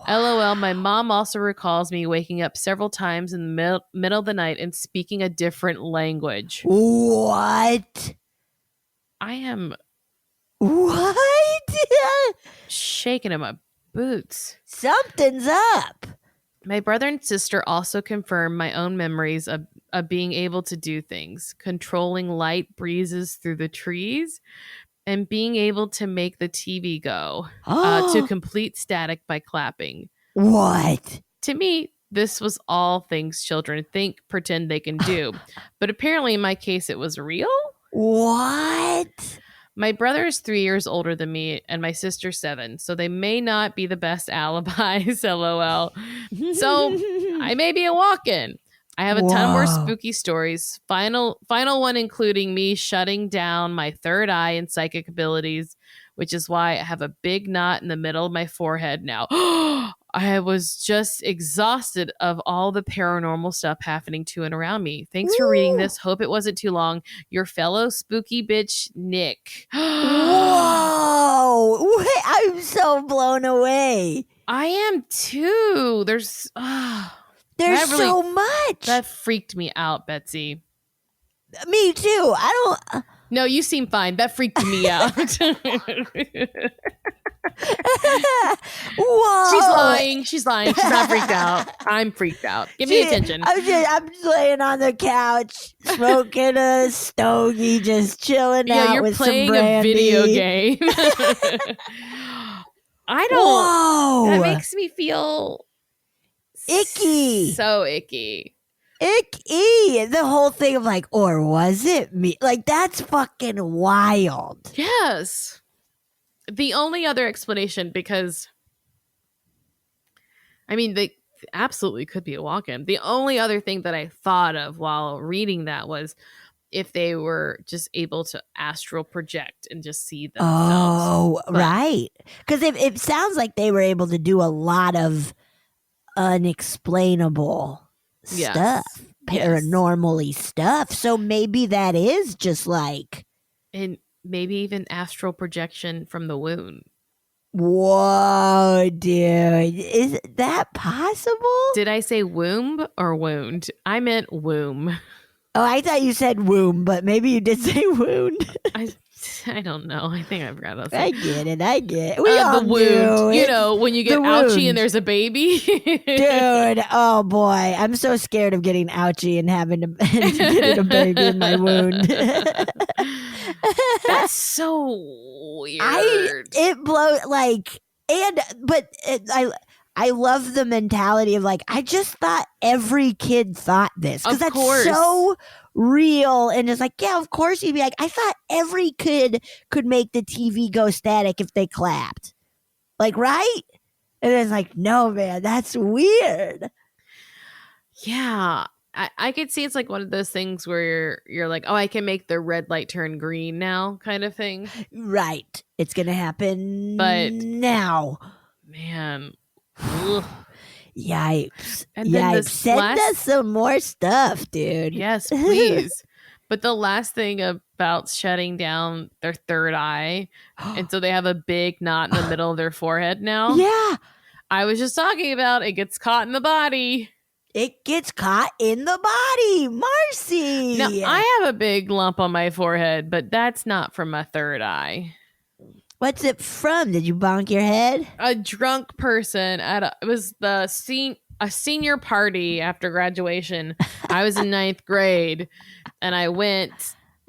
LOL, my mom also recalls me waking up several times in the middle of the night and speaking a different language. What? I am What? shaking in my boots. Something's up. My brother and sister also confirmed my own memories of being able to do things, controlling light breezes through the trees, and being able to make the TV go to complete static by clapping. What? To me, this was all things children think, pretend they can do. But apparently, in my case, it was real. What? My brother is 3 years older than me, and my sister 7, so they may not be the best alibis, lol. So I may be a walk-in. I have a ton more spooky stories. Final one including me shutting down my third eye and psychic abilities, which is why I have a big knot in the middle of my forehead now. I was just exhausted of all the paranormal stuff happening to and around me. Thanks for reading this. Hope it wasn't too long. Your fellow spooky bitch, Nick. Whoa! Wait, I'm so blown away. I am too. There's so much. That freaked me out, Betsy. Me too. I don't. No, you seem fine. That freaked me out. Whoa! She's lying. She's not freaked out. I'm freaked out. Give me attention. I'm just laying on the couch, smoking a stogie, just chilling out you're with playing some brandy. a video game. I don't. Whoa! That makes me feel icky. So icky. Icky. The whole thing of like, or was it me? Like, that's fucking wild. Yes. The only other explanation, because I mean, they absolutely could be a walk-in. The only other thing that I thought of while reading that was if they were just able to astral project and just see themselves. Oh, right. Because it sounds like they were able to do a lot of unexplainable stuff, paranormally stuff. So maybe that is just like, and maybe even astral projection from the wound. Whoa, dude. Is that possible? Did I say womb or wound? I meant womb. Oh, I thought you said womb, but maybe you did say wound. I don't know. I think I forgot about that. I get it. We all the wound. do. You know, when you get ouchy and there's a baby. Dude, oh boy. I'm so scared of getting ouchy and having to get a baby in my wound. That's so weird. It blows I love the mentality of like, I just thought every kid thought this. Because that's so real. And it's like, yeah, of course you'd be like, I thought every kid could make the TV go static if they clapped. Like, right? And it's like, no, man, that's weird. Yeah. I could see it's like one of those things where you're like, oh, I can make the red light turn green now kind of thing. Right. It's going to happen now. Man. Ugh. Yikes. And then Send us some more stuff, dude. Yes, please. But the last thing about shutting down their third eye, and so they have a big knot in the middle of their forehead now. Yeah. I was just talking about it gets caught in the body. It gets caught in the body. Marcy. Now, I have a big lump on my forehead, but that's not from my third eye. What's it from? Did you bonk your head? A drunk person it was a senior party after graduation. I was in 9th grade, and I went.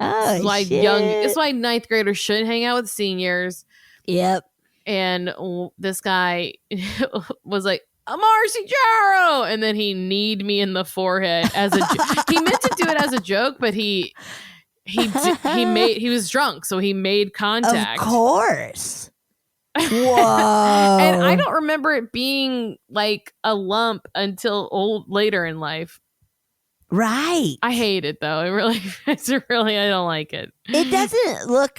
Oh, shit. It's why 9th graders should hang out with seniors. Yep. And this guy was like, Marcy Jaro, and then he kneed me in the forehead as he meant to do it as a joke, but he was drunk, so he made contact. Of course. Whoa. And I don't remember it being like a lump until later in life. Right. I hate it though. I don't like it. It doesn't look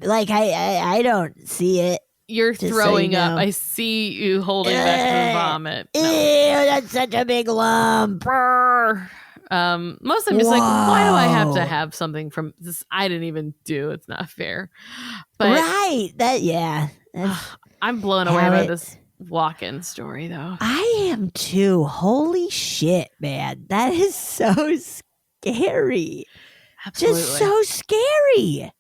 like I don't see it. You're Just so throwing you up. know. I see you holding back the vomit. Ew, No. that's such a big lump. Brr. Mostly I'm just like, why do I have to Whoa. have something from this? I didn't even do. It's not fair. But Right. That's I'm blown away how by it- this walk-in story, though. I am too. Holy shit, man. That is so scary. Absolutely. Just so scary.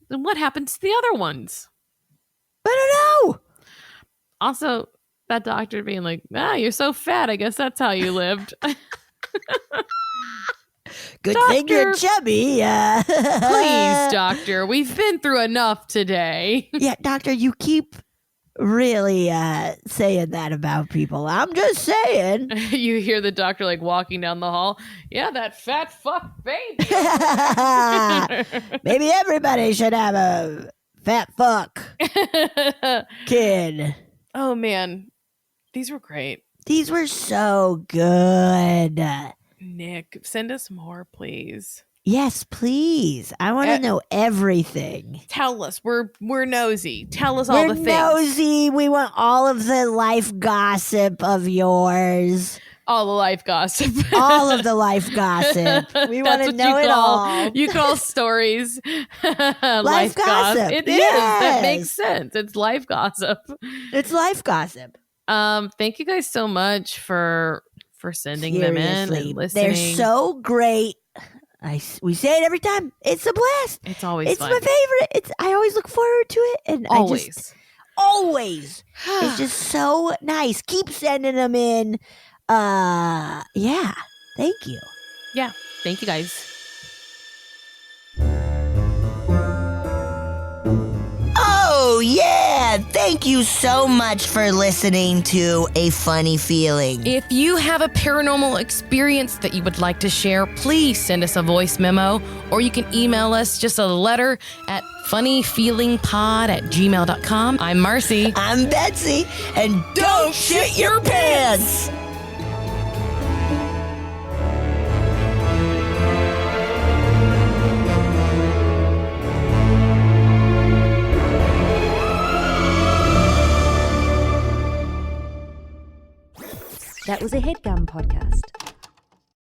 Then what happens to the other ones? I don't know. Also, that doctor being like, you're so fat. I guess that's how you lived. Good thing you're Doctor. chubby. Please, doctor. We've been through enough today. Yeah, doctor, you keep really saying that about people. I'm just saying. You hear the doctor like walking down the hall. Yeah, that fat fuck baby. Maybe everybody should have a fat fuck kid. Oh, man. These were great. These were so good. Nick, send us more, please. Yes, please. I want to know everything. Tell us. We're nosy. Tell us all We're the things. nosy. We want all of the life gossip of yours. All the life gossip. All of the life gossip. We want to know it all. You call stories life gossip. It is. Yes. That makes sense. It's life gossip. It's life gossip. Thank you guys so much for sending them in Seriously, and listening. they're so great. We say it every time. It's a blast. It's always It's fun. my favorite. I always look forward to it, and Always. always. It's just so nice. Keep sending them in. Yeah. Thank you. Yeah. Thank you guys. Oh yeah! Thank you so much for listening to A Funny Feeling. If you have a paranormal experience that you would like to share, please send us a voice memo, or you can email us just a letter at funnyfeelingpod@gmail.com. I'm Marcy. I'm Betsy, and don't shit your pants. That was a headgum podcast.